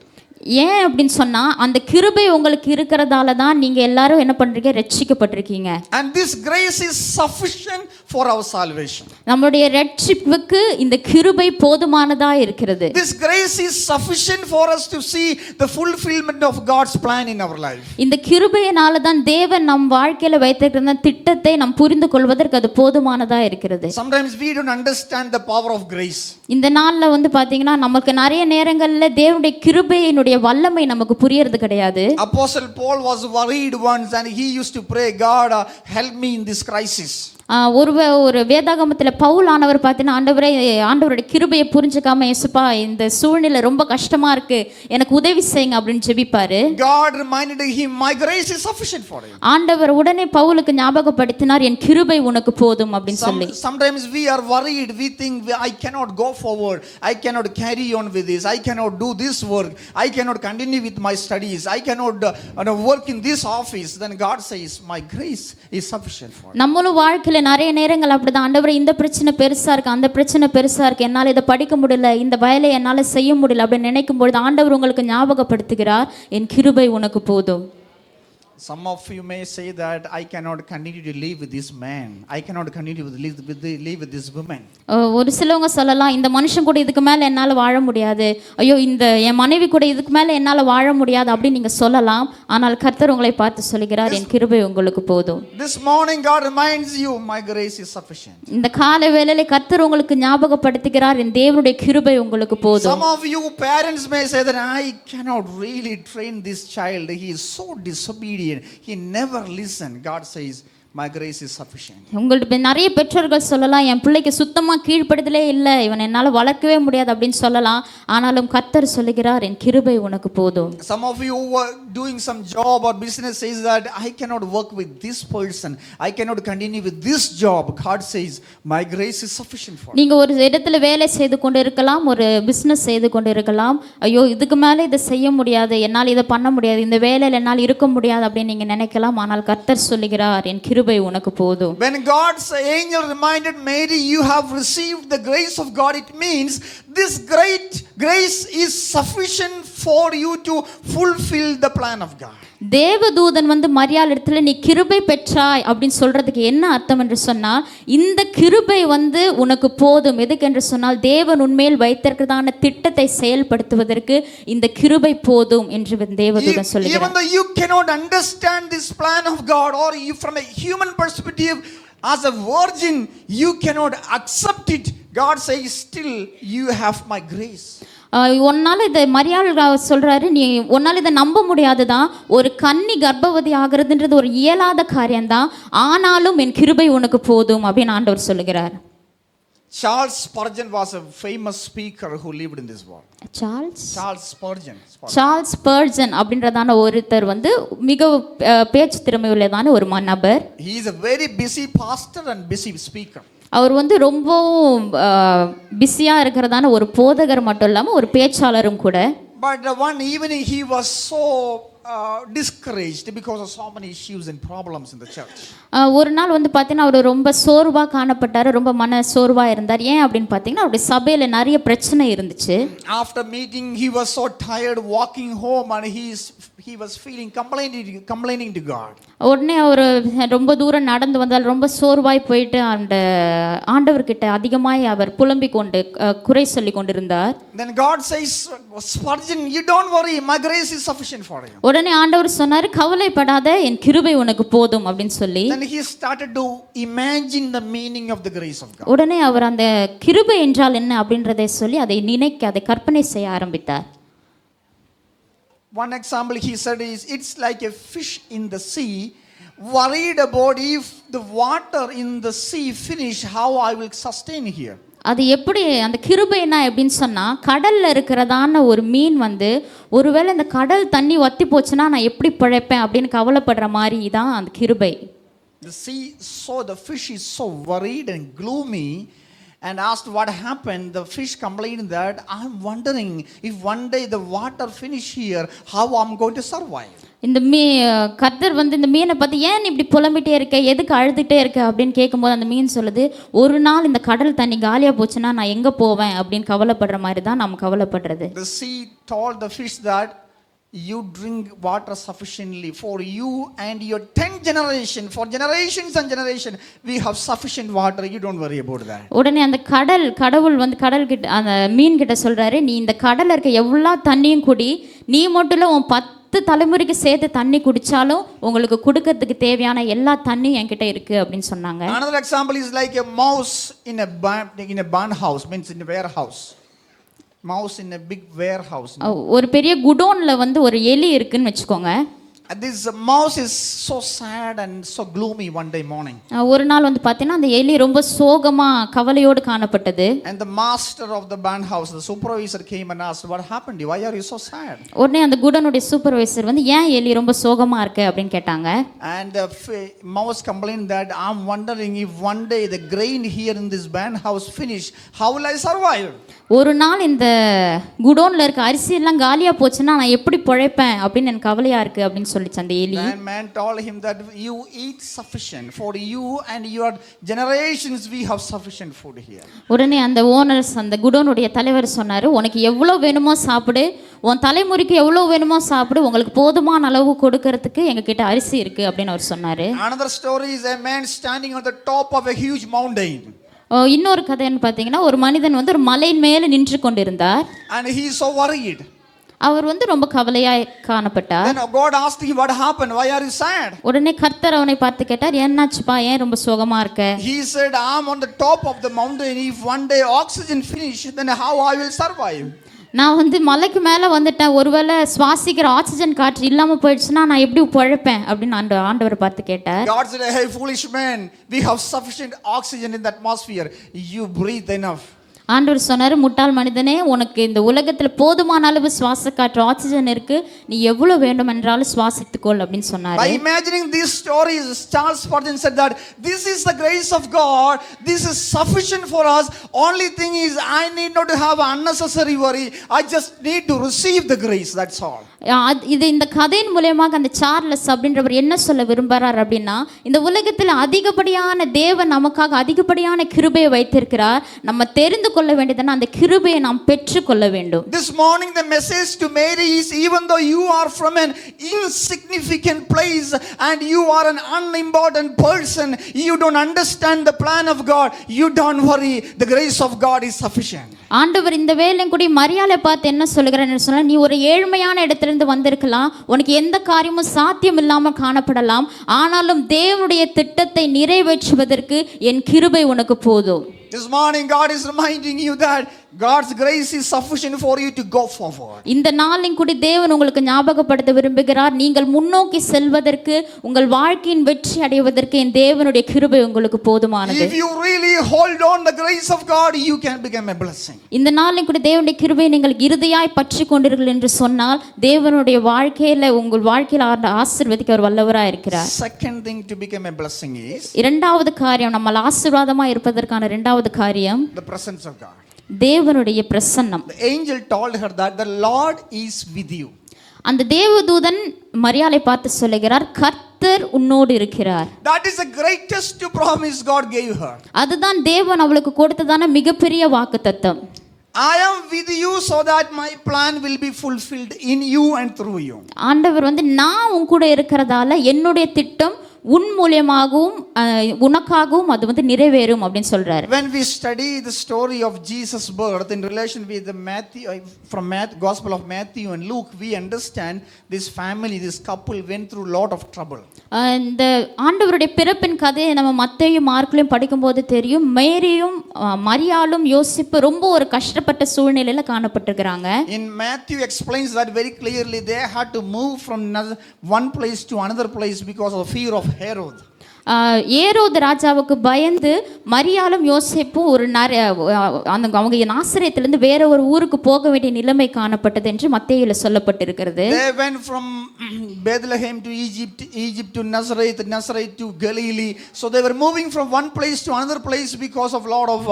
ஏன் அப்படின்னு சொன்னா அந்த கிருபை உங்களுக்கு இருக்கிறதால தான் நீங்க எல்லாரும் என்ன பண்றீங்க ரட்சிக்கப்பட்டிருக்கீங்க. And this grace is sufficient for our salvation. நம்மளுடைய ரட்சிப்புக்கு இந்த கிருபை போதுமானதா இருக்கிறது. This grace is sufficient for us to see the fulfillment of God's plan in our life. இந்த கிருபையினால தான் தேவன் நம் வாழ்க்கையில வைத்திருக்கிற திட்டத்தை நாம் புரிந்து கொள்வதற்கு அது போதுமானதா இருக்கிறது. Sometimes we don't understand the power of grace. இந்த நாள்ல வந்து பாத்தீங்கன்னா நமக்கு நிறைய நேரங்கள்ல தேவனுடைய கிருபையினுடைய வல்லமை நமக்கு புரியறது கிடையாது. Apostle Paul was worried once and he used to pray, God, help me in this crisis. ஒரு வேதாகமத்தில் பவுல் ஆனவர் பார்த்தீங்கன்னா ஆண்டவருடைய கிருபையை புரிஞ்சுக்காம இயேசுப்பா இந்த சூழ்நிலை ரொம்ப கஷ்டமா இருக்கு எனக்கு உதவி செய்யுங்க அப்படின்னு ஜெபிப்பாரு. God reminded him, my grace is sufficient for you. ஆண்டவர் உடனே பவுலுக்கு ஞாபகப்படுத்தினார் என் கிருபை உனக்கு போதும் அப்படின்னு சொல்லி. Sometimes we are worried, we think I cannot go forward, I cannot carry on with this, I cannot do this work, I cannot continue with my studies, I cannot work in this office. Then God says, my grace is sufficient for you. நம்மளும் வாழ்க்கையில நிறைய நேரங்கள் அப்படிதான் ஆண்டவரே இந்த பிரச்சனை பெருசா இருக்கு அந்த பிரச்சனை பெருசா இருக்கு என்னால இதை படிக்க முடியல இந்த வேலையை என்னால செய்ய முடியல அப்படின்னு நினைக்கும் பொழுது ஆண்டவர் உங்களுக்கு ஞாபகப்படுத்துகிறார் என் கிருபை உனக்கு போதும். Some of you may say that I cannot continue to live with this man, I cannot continue to live with this woman. ஒரு சிலவங்க சொல்லலாம் இந்த மனுஷன் கூட இதுக்கு மேல என்னால வாழ முடியாது, ஐயோ இந்த என் மனைவி கூட இதுக்கு மேல என்னால வாழ முடியாது அப்படின்னு நீங்க சொல்லலாம். ஆனால் கர்த்தர் உங்களை பார்த்து சொல்கிறார் என் கிருபை உங்களுக்கு போதும். This morning God reminds you my grace is sufficient. இந்த காலை வேளையிலே கர்த்தர் உங்களுக்கு ஞாபகப்படுத்துகிறார் என் தேவனுடைய கிருபை உங்களுக்கு போதும். Some of you parents may say that I cannot really train this child, he is so disobedient, he never listen. God says my grace is sufficient. உங்களுக்கு நிறைய பெற்றோர்கள் சொல்லலாம் என் பிள்ளைக்கு சுத்தமா கீழ்ப்படுதலே இல்லை இவன் என்னால வளர்க்கவே முடியாது அப்படின்னு சொல்லலாம். ஆனாலும் கர்த்தர் சொல்லுகிறார் என் கிருபை உனக்கு போதும். Some of you who are doing some job or business says that I cannot work with this person, I cannot continue with this job. God says my grace is sufficient for you. நீங்க ஒரு இடத்துல வேலை செய்து கொண்டு இருக்கலாம், ஒரு business செய்து கொண்டு இருக்கலாம், ஐயோ இதுக்கு மேல இதை செய்ய முடியாது, என்னால் இதை பண்ண முடியாது, இந்த வேலையில என்னால் இருக்க முடியாது அப்படின்னு நீங்க நினைக்கலாம். ஆனால் கர்த்தர் சொல்லுகிறார் என் கிருபை உனக்கு போதும். When God's angel reminded Mary you have received the grace of God, it means this great grace is sufficient for you to fulfill the plan of God. தேவதூதன் வந்து மரியாள் இடத்துல நீ கிருபை பெற்றாய் அப்படின்னு சொல்றதுக்கு என்ன அர்த்தம் என்று சொன்னால் இந்த கிருபை வந்து உனக்கு போதும். எதுக்கு என்று சொன்னால் தேவன் உன்மேல் வைத்திருக்கிறதான திட்டத்தை செயல்படுத்துவதற்கு இந்த கிருபை போதும் என்று தேவதூதன் சொல்லுகிறார். Even though you cannot understand this plan of God, or you from a human perspective as a virgin you cannot accept it, God says still you have my grace. உன்னால் இதை மரியாள் சொல்கிறாரு நீ உன்னால் இதை நம்ப முடியாது தான், ஒரு கன்னி கர்ப்பவதி ஆகிறதுன்றது ஒரு இயலாத காரியம்தான், ஆனாலும் என் கிருபை உனக்கு போதும் அப்படின்னு ஆண்டவர் சொல்லுகிறார். Charles Spurgeon was a famous speaker who lived in this world. Charles Spurgeon அப்படின்றதான ஒருத்தர் வந்து மிக பேச்சு திறமை உள்ளதான ஒரு நபர். He is a very busy pastor and busy speaker. அவர் வந்து ரொம்பவும் பிஸியாக இருக்கிறதான ஒரு போதகர் மட்டும் இல்லாமல் ஒரு பேச்சாளரும் கூட. But one evening he was so discouraged because of so many issues and problems in the church. ஒரு நாள் வந்து பார்த்தீங்கன்னா அவர் ரொம்ப சோர்வாக காணப்பட்டார், ரொம்ப மன சோர்வாக இருந்தார். ஏன் அப்படின்னு பார்த்தீங்கன்னா அவருடைய சபையில் நிறைய பிரச்சனை இருந்துச்சு. After meeting, he was so tired walking home, and he was feeling complaining to God. உடனே அவர் ரொம்ப தூரம் நடந்து வந்தால் ரொம்ப சோர்வாய் போயிட்டு அந்த ஆண்டவர்கிட்ட அதிகமாய் அவர் புலம்பிக் கொண்டு குறை சொல்லி கொண்டிருந்தார். Then God says, Spurgeon, you don't worry, my grace is sufficient for you. உடனே ஆண்டவர் சொன்னார், கவலைப்படாத, என் கிருபை உனக்கு போதும் அப்படின்னு சொல்லி. Then he started to imagine the meaning of the grace of God. உடனே அவர் அந்த கிருபை என்றால் என்ன அப்படின்றதை சொல்லி அதை நினைக்க, அதை கற்பனை செய்ய ஆரம்பித்தார். One example he said is, it's like a fish in the sea, worried about if the water in the sea finish, how I will sustain here. அது எப்படி அந்த கிருபைனா எப்படின்னு சொன்னால், கடலில் இருக்கிறதான ஒரு மீன் வந்து ஒருவேளை இந்த கடல் தண்ணி வற்றி போச்சுன்னா நான் எப்படி பிழைப்பேன் அப்படின்னு கவலைப்படுற மாதிரி தான் அந்த கிருபை. The sea, so the fish is so worried and gloomy, and asked what happened. The fish complained that I'm wondering if one day the water finish here, how I'm going to survive. இந்த கர்த்தர் வந்து இந்த மீனை பார்த்து, ஏன் இப்படி புலம்பிட்டே இருக்க, எதுக்கு அழுதுகிட்டே இருக்க அப்படின்னு கேட்கும்போது அந்த மீன் சொல்லுது, ஒரு நாள் இந்த கடல் தண்ணி காலியாக போச்சுன்னா நான் எங்கே போவேன் அப்படின்னு கவலைப்படுற மாதிரி தான் நம்ம கவலைப்படுறது. The sea told the fish that you drink water sufficiently for you and your 10th generation, for generations and generation we have sufficient water, you don't worry about that. உடனே அந்த கடவுள் வந்து கடல் கிட்ட அந்த மீன் கிட்ட சொல்றாரு, நீ இந்த கடல்ல இருக்க எவ்வளோ தண்ணியும் குடி, நீ மட்டும் இல்லை உன் 10 தலைமுறைக்கு சேர்த்து தண்ணி குடிச்சாலும் உங்களுக்கு கொடுக்கறதுக்கு தேவையான எல்லா தண்ணியும் என்கிட்ட இருக்கு அப்படின்னு சொன்னாங்க. Another example is like a mouse in a barn house, means in a warehouse. Mouse in a big warehouse. ஒரு பெரிய குடோன்ல வந்து ஒரு எலி இருக்குன்னு வெச்சுக்கோங்க. This mouse is so sad and so gloomy one day morning. ஒரு நாள் வந்து பார்த்தீங்கன்னா அந்த எலி ரொம்ப சோகமா கவலையோடு காணப்பட்டது. And the master of the barn house, the supervisor came and asked, what happened? Why are you so sad? உடனே அந்த குடனுடைய சூப்பர்வைசர் வந்து ஏன் எலி ரொம்ப சோகமா இருக்கு அப்படின்னு கேட்டாங்க. And the mouse complained that I'm wondering if one day the grain here in this barn house finish, how will I survive? ஒரு நாள் இந்த குடோன்ல இருக்க அரிசி எல்லாம் காலியா போச்சுன்னா நான் எப்படி பிழைப்பேன் அப்படின்னு எனக்கு கவலையா இருக்கு அப்படின்னு சொல்லிச்சு அந்த எலி. Then man told him that you eat sufficient for you and your generations, we have sufficient food here. உடனே அந்த ஓனர்ஸ், அந்த குடோனுடைய தலைவர் சொன்னாரு, உனக்கு எவ்வளவு வேணுமோ சாப்பிடு, உன் தலைமுறைக்கு எவ்வளவு வேணுமோ சாப்பிடு, உங்களுக்கு போதுமான அளவு கொடுக்கறதுக்கு எங்க கிட்ட அரிசி இருக்கு அப்படின்னு அவர் சொன்னாரு. Another story is a man standing on the top of a huge mountain. இன்னொரு கதைன்னு பார்த்தீங்கன்னா, ஒரு மனிதன் வந்து ஒரு மலையின் மேலே நின்று கொண்டிருந்தார். And he is so worried. அவர் வந்து ரொம்ப கவலையாய் காணப்பட்டார். Then God asked him, what happened? Why are you sad? உடனே கர்த்தர் அவனை பார்த்து கேட்டார், என்னாச்சுப்பா, ஏன் ரொம்ப சோகமா இருக்க? He said, I'm on the top of the mountain. If one day oxygen finish, then how I will survive? நான் வந்து மலைக்கு மேலே வந்துட்டேன், ஒருவேளை சுவாசிக்கிற ஆக்சிஜன் காற்று இல்லாமல் போயிடுச்சுன்னா நான் எப்படி பிழைப்பேன் அப்படின்னு ஆண்டவரை பார்த்து கேட்டார். God said, hey foolish man, we have sufficient oxygen in the atmosphere. You breathe enough. ஆண்டவர் சொன்னார், முட்டாள் மனிதனே, உனக்கு இந்த உலகத்தில் போதுமான அளவு சுவாச காற்று ஆக்சிஜன் இருக்கு, நீ எவ்வளவு வேண்டும் என்றாலும் சுவாசித்துக்கொள் அப்படின்னு சொன்னார். By imagining these stories, Charles Spurgeon said that this is the grace of God, this is sufficient for us. Only thing is I need not to have unnecessary worry, I just need to receive the grace, that's all. இது இந்த கதையின் மூலமாக அந்த Charles அப்படின்றவர் என்ன சொல்ல விரும்புகிறார் அப்படின்னா, இந்த உலகத்தில் அதிகப்படியான தேவன் நமக்காக அதிகப்படியான கிருபையை வைத்திருக்கிறார், நம்ம தெரிந்து கொள்ள வேண்டியதுன்னா அந்த கிருபையை நாம் பெற்றுக்கொள்ள வேண்டும். This morning the message to Mary is, even though you are from an insignificant place and you are an unimportant person, you don't understand the plan of God, you don't worry, the grace of God is sufficient. ஆண்டவர் இந்த வேளையும் கூட மரியாதை பார்த்து என்ன சொல்லுகிறார் சொன்னா, நீ ஒரு ஏழ்மையான இடத்திலிருந்து வந்திருக்கலாம், உனக்கு எந்த காரியமும் சாத்தியம் இல்லாமல் காணப்படலாம், ஆனாலும் தேவனுடைய திட்டத்தை நிறைவேற்றுவதற்கு என் கிருபை உனக்கு போதும். This morning God is reminding you that God's grace is sufficient for you to go forward. இந்த நாளின் கூட தேவன் உங்களுக்கு ஞாபகப்படுத்த விரும்புகிறார், நீங்கள் முன்னோக்கி செல்வதற்கு, உங்கள் வாழ்க்கையின் வெற்றி அடைவதற்கு என் தேவனுடைய கிருபை உங்களுக்கு போதுமானது. If you really hold on the grace of God, you can become a blessing. இந்த நாளின் கூட தேவனுடைய கிருபையை நீங்கள் இறுதியாய் பற்றி கொண்டீர்கள் என்று சொன்னால் தேவனுடைய வாழ்க்கையில உங்கள் வாழ்க்கையில ஆசீர்வதிக்க அவர் வல்லவராய் இருக்கிறார். Second thing to become a blessing is, இரண்டாவது காரியம், நம்ம ஆசீர்வாதமா இருப்பதற்கான இரண்டாவது காரியம் the presence of God. தேவனுடைய பிரசன்னம். The angel told her that the Lord is with you. அந்த தேவதூதன் மரியாளை பார்த்து சொல்லுகிறார், கர்த்தர் உன்னோடு இருக்கிறார். That is the greatest promise God gave her. அதுதான் தேவன் அவளுக்கு கொடுத்ததான மிகப்பெரிய வாக்குத்தத்தம். I am with you so that my plan will be fulfilled in you and through you. ஆண்டவர் நான் உன் கூட இருக்கிறதால என்னுடைய திட்டம் உன் மூலமாகவும் உனக்காகவும் அது நிறைவேறும் அப்படின்னு சொல்றாரு. When we study the story of Jesus' birth in relation with the Gospel of Matthew and Luke, we understand this family, this couple went through a lot of trouble. இந்த ஆண்டவருடைய பிறப்பின் கதையை நம்ம மத்தேயும் மார்க்லயும் படிக்கும்போது தெரியும், மேரியும் மரியாளும் யோசிப்பு ரொம்ப ஒரு கஷ்டப்பட்ட சூழ்நிலையில காணப்பட்டிருக்கிறாங்க. In Matthew explains that very clearly. They had to move from one place to another place because of fear of Herod. ஏரோது ராஜாவுக்கு பயந்து மரியாளும் யோசேப்பும் அவங்க நாசரேத்திலிருந்து வேற ஒரு ஊருக்கு போக வேண்டிய நிலைமை காணப்பட்டது என்று மத்தேயுல சொல்லப்பட்டிருக்கிறது. They went from Bethlehem to Egypt, Egypt to Nazareth, Nazareth to Galilee. So they were moving from one place to another place because of lot of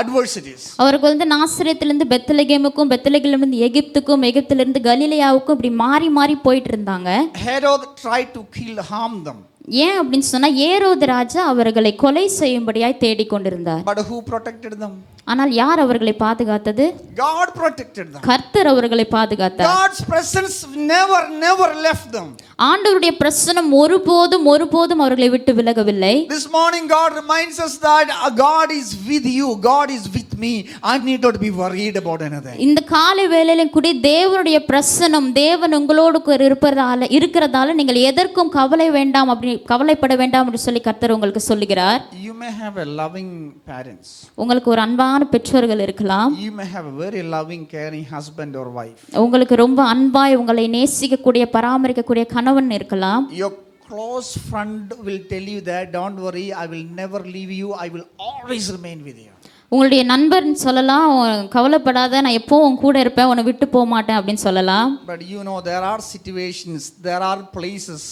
adversities. அவர்கள் நாசரேத்திலிருந்து பெத்லகேமுக்கும் பெத்லகேமிலிருந்து எகிப்துக்கும் எகிப்திலிருந்து கலிலேயாவுக்கும் இப்படி மாறி மாறி போயிட்டு இருந்தாங்க. Herod tried to harm them. ஏன் அப்படின்னு சொன்னா ஏரோது ராஜா அவர்களை கொலை செய்யும்படியாய் தேடிக்கொண்டிருந்தார். But who protected them? ஆனால் யார் அவர்களை பாதுகாத்தது? God protected them. கர்த்தர் அவர்களை பாதுகாத்தார். God's presence never left them. ஆண்டவருடைய பிரசன்னம் ஒருபோதும் அவர்களை விட்டு விலகவில்லை. This morning God reminds us that God is with you, God is with me. I need not be worried about anything. இந்த காலை வேளையிலும் கூட தேவனுடைய பிரசன்னம், தேவன் உங்களோடு இருக்கிறதால நீங்கள் எதற்கும் கவலைப்பட வேண்டாம் என்று சொல்லி கர்த்தர் உங்களுக்கு சொல்லுகிறார். You may have a loving parents. உங்களுக்கு ஒரு அன்பான பெற்றோர்கள் இருக்கலாம். You may have a very loving caring husband or wife. உங்களுக்கு ரொம்ப அன்பாய் உங்களை நேசிக்கக்கூடிய பராமரிக்கக்கூடிய கணவன் இருக்கலாம். Your close friend will tell you that don't worry, I will never leave you, I will always remain with you. உங்களுடைய நண்பர் சொல்லலாம், கவலைப்படாத, நான் எப்பவும் உன் கூட இருப்பேன், உன்னை விட்டு போக மாட்டேன் அப்படின்னு சொல்லலாம். But you know there are situations, there are places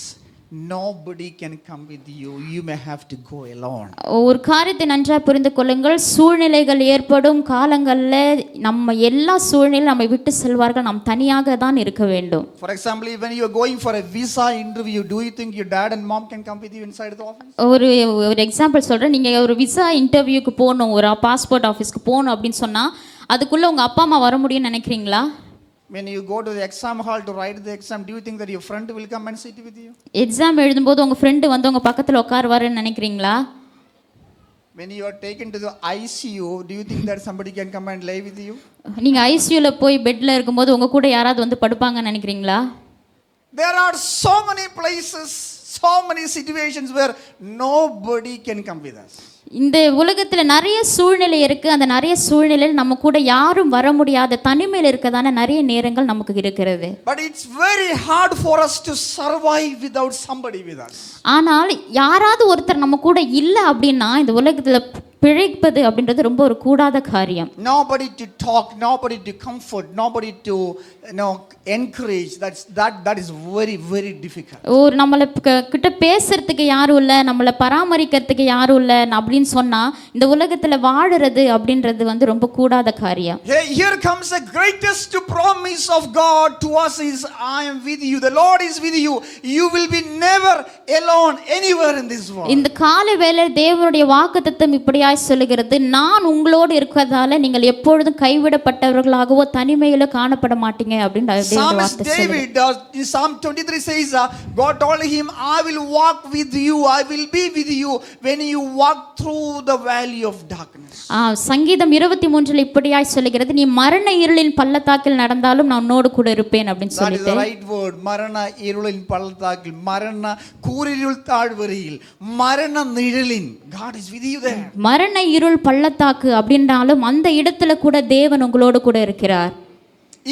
nobody can come with you. You may have to go alone. ஒரு காரியத்தை நன்றாக புரிந்து கொள்ளுங்கள், சூழ்நிலைகள் ஏற்படும் காலங்களில் நம்ம எல்லா சூழ்நிலையும் நம்மை விட்டு செல்வார்கள், நாம் தனியாக தான் இருக்க வேண்டும். For example, when you are going for a visa interview, do you think your dad and mom can come with you inside the office? ஒரு எக்ஸாம்பிள் சொல்கிறேன். நீங்கள் ஒரு விசா இன்டர்வியூக்கு போகணும், ஒரு பாஸ்போர்ட் ஆஃபீஸ்க்கு போகணும் அப்படின்னு சொன்னால் அதுக்குள்ளே உங்கள் அப்பா அம்மா வர முடியும்னு நினைக்கிறீங்களா? When you go to the exam hall to write the exam, do you think that your friend will come and sit with you? Exam எழுதும்போது உங்கள் ஃப்ரெண்டு உங்கள் பக்கத்தில் உட்காருவாருன்னு நினைக்கிறீங்களா? When you are taken to the ICU, do you think that somebody can come and lay with you? நீங்கள் ஐசியூவில் போய் பெட்டில் இருக்கும்போது உங்கள் கூட யாராவது படுப்பாங்கன்னு நினைக்கிறீங்களா? There are so many places, so many situations where nobody can come with us. இந்த உலகத்தில் நிறைய சூழ்நிலை இருக்குது. அந்த நிறைய சூழ்நிலையில் நம்ம கூட யாரும் வர முடியாத தனிமையில் இருக்கதான நிறைய நேரங்கள் நமக்கு இருக்கிறது. But it's very hard for us to survive without somebody with us. ஆனால் யாராவது ஒருத்தர் நம்ம கூட இல்லை அப்படின்னா இந்த உலகத்தில் பிழைப்பது அப்படின்றது ரொம்ப ஒரு கூடாத காரியம். Nobody to talk, nobody to comfort, nobody to encourage. That is very difficult. ஒரு நம்மளை கிட்ட பேசுறதுக்கு யாரும் இல்லை, நம்மளை பராமரிக்கிறதுக்கு யாரும் இல்லை அப்படின்னு சொன்னா இந்த உலகத்துல வாழுறது அப்படின்றது ரொம்ப கூடாத காரியம். Here comes the greatest promise of God to us is I am with you. The Lord is with you. You will be never alone anywhere in this world. இந்த காலை வேளை தேவனுடைய வாக்குத்தத்தம் இப்படியாய் சொல்லுகிறது, நான் உங்களோடு இருக்கிறதால நீங்கள் எப்பொழுதும் கைவிடப்பட்டவர்களாகவோ தனிமையில காணப்பட மாட்டீங்க அப்படின்னு தேவனுடைய வார்த்தை சொல்லுது. In Psalm 23 says God told him, I will walk with you, I will be with you when you walk through the valley of darkness. சங்கீதம் 23 இப்படியாய் சொல்லுகிறது, நீ மரண இருளின் பள்ளத்தாக்கில் நடந்தாலும் நான் உன்னோடு கூட இருப்பேன் அப்படின்னு சொல்லிட்டு. That is the right word. மரண இருளின் பள்ளத்தாக்கில், மரண கூரிருள் தாழ்வரையில், மரண நிழலின், God is with you there. மரண இருள் பள்ளத்தாக்கு அப்படின்றாலும் அந்த இடத்துல கூட தேவன் உங்களோடு கூட இருக்கிறார்.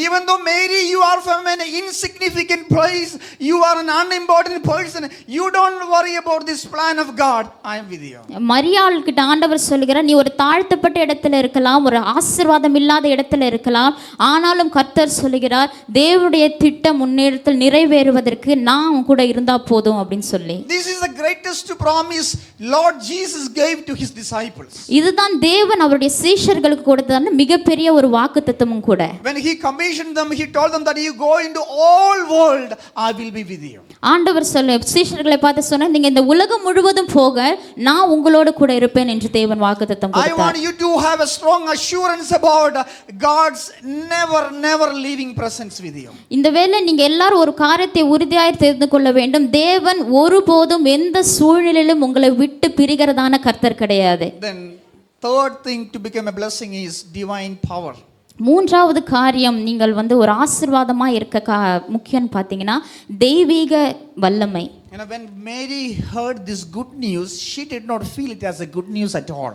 Even though Mary, you are from an insignificant place, you are an unimportant person, you don't worry about this plan of God. I am with you. மரியாள் கிட்ட ஆண்டவர் சொல்கிறார், நீ ஒரு தாழ்த்தப்பட்ட இடத்துல இருக்கலாம், ஒரு ஆசீர்வாதம் இல்லாத இடத்துல இருக்கலாம், ஆனாலும் கர்த்தர் சொல்கிறார் தேவனுடைய திட்டம் முன்னேறத்தில் நிறைவேறுவதற்கு நான் உன் கூட இருந்தா போதும் அப்படின்னு சொல்லி. This is the greatest promise Lord Jesus gave to his disciples. இதுதான் தேவன் அவருடைய சீஷர்களுக்கு கொடுத்ததான மிகப்பெரிய ஒரு வாக்குத்தத்தமும் கூட. When he commissioned them, he told them that you go into all world, I will be with you. ஆண்டவர் சீஷர்களை பார்த்து சொன்னார், நீங்க இந்த உலகம் முழுவதும் போக நான் உங்களோடு கூட இருப்பேன் என்று தேவன் வாக்குத்தத்தம் I கொடுத்தார். want you to have a strong assurance about God's never leaving presence with you. இந்த வேளை நீங்க எல்லாரும் ஒரு காரியத்தை உறுதியாய் தெரிந்து கொள்ள வேண்டும், தேவன் ஒருபோதும் எந்த சூழ்நிலையிலும் உங்களை விட்டு பிரிகிறதான கர்த்தர் கிடையாது. Then third thing to become a blessing is divine power. மூன்றாவது காரியம் நீங்கள் ஒரு ஆசீர்வாதமா இருக்க முக்கியம்னு பார்த்தீங்கன்னா தெய்வீக வல்லமை. You know, when Mary heard this good news, she did not feel it as a good news at all.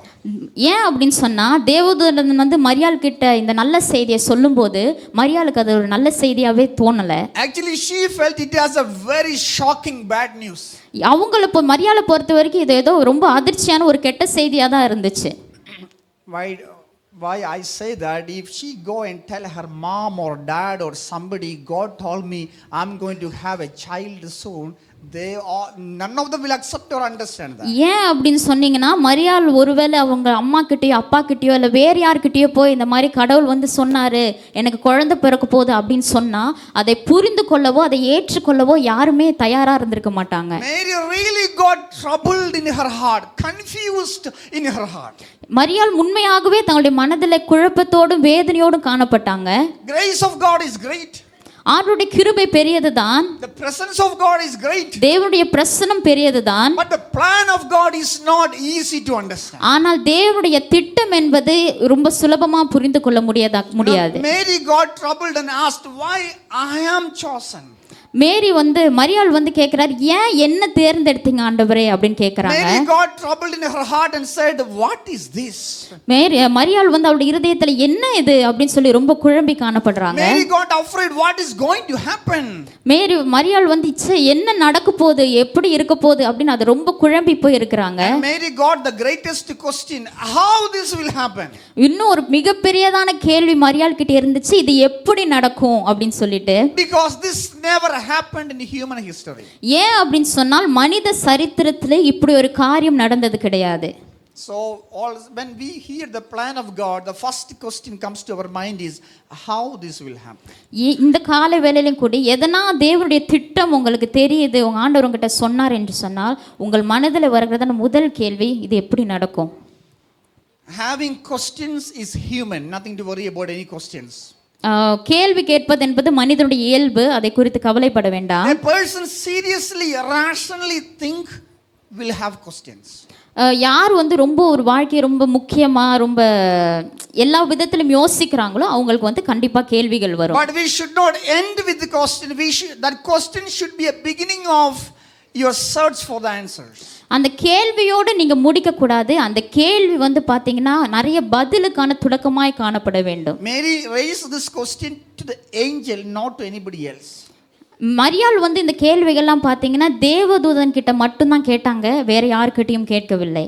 ஏன் அப்படின்னு சொன்னா தேவதூதன் மரியாள் கிட்ட இந்த நல்ல செய்தியை சொல்லும்போது மரியாளுக்கு அது ஒரு நல்ல செய்தியாவே தோணல. Actually, she felt it as a very shocking bad news. அவங்கள மரியாளை பொறுத்த வரைக்கும் இது ஏதோ ரொம்ப அதிர்ச்சியான ஒரு கெட்ட செய்தியா தான் இருந்துச்சு. Why I say that, if she go and tell her mom or dad or somebody, God told me I'm going to have a child soon, none of them will accept or understand that. ஏன் அப்படின்னு சொன்னீங்கன்னா மரியாள் ஒருவேளை அவங்க அம்மா கிட்டயோ அப்பா கிட்டயோ இல்லை வேறு யார்கிட்டயோ போய் இந்த மாதிரி கடவுள் சொன்னாரு எனக்கு குழந்தை பிறக்க போகுது அப்படின்னு சொன்னா அதை புரிந்து கொள்ளவோ அதை ஏற்றுக்கொள்ளவோ யாருமே தயாரா இருந்திருக்க மாட்டாங்க. Mary really got troubled in her heart, confused in her heart. மரியாள் உண்மையாகவே தங்களுடைய மனதில் குழப்பத்தோடும் வேதனையோடும் காணப்பட்டாங்க. Grace of God is great. ஆண்டவருடைய கிருபை பெரியதுதான். The presence of God is great. தேவனுடைய பிரசன்னம் பெரியதுதான். But the plan of God is not easy to understand. ஆனால் தேவனுடைய திட்டம் என்பது ரொம்ப சுலபமா புரிந்து கொள்ள முடியாது. Mary got troubled and asked, why I am chosen? மேரி மரியாள் கேக்குறார், ஏன் என்ன தேர்ந்தெடுத்தீங்க ஆண்டவரே அப்படின்னு கேக்குறாங்க. Mary got troubled in her heart and said, what is this? மரியாள் அவருடைய இருதயத்துல என்ன இது அப்படின்னு சொல்லி ரொம்ப குழம்பி காணப்படுறாங்க. Mary got afraid, what is going to happen? மரியாள் என்ன நடக்க போகுது, எப்படி இருக்க போகுது அப்படின்னு அது ரொம்ப குழம்பி போய் இருக்கிறாங்க. Mary got the greatest question, how this will happen? இன்னும் ஒரு மிகப்பெரியதான கேள்வி மரியாள் கிட்ட இருந்துச்சு, இது எப்படி நடக்கும் அப்படின்னு சொல்லிட்டு. Because this never happened in human history. ஏன் அப்படின்னு சொன்னால் மனித சரித்திரத்திலே இப்படி ஒரு காரியம் நடந்தது கிடையாது. So when we hear the plan of God, the first question comes to our mind is how this will happen. இந்த காலை வேளையிலும் கூட எதனா தேவனுடைய திட்டம் உங்களுக்கு தெரியுது, உங்க ஆண்டவர் உங்ககிட்ட சொன்னார் என்று சொன்னால் உங்கள் மனதில் வருகிறதான முதல் கேள்வி இது எப்படி நடக்கும். Having questions is human, nothing to worry about any questions. கேள்வி கேட்பது என்பது மனிதனுடைய இயல்பு, அதை குறித்து கவலைப்பட வேண்டாம். A person seriously rationally think will have questions. யார் ரொம்ப ஒரு வாழ்க்கையை ரொம்ப முக்கியமா ரொம்ப எல்லா விதத்திலும் யோசிக்கிறாங்களோ அவங்களுக்கு கண்டிப்பா கேள்விகள் வரும். But we should not end with the question. That question should be a beginning of your search for the answers. அந்த கேள்வியோடு நீங்க முடிக்க கூடாது. அந்த கேள்வி பாத்தீங்கன்னா நிறைய பதிலுக்கான தொடக்கமாய் காணப்பட வேண்டும். Mary raised this question to the angel, not to anybody else. மரியாள் இந்த கேள்விகள்லாம் பாத்தீங்கன்னா தேவதூதன் கிட்ட மட்டும்தான் கேட்டாங்க, வேற யார்கிட்டயும் கேட்கவில்லை.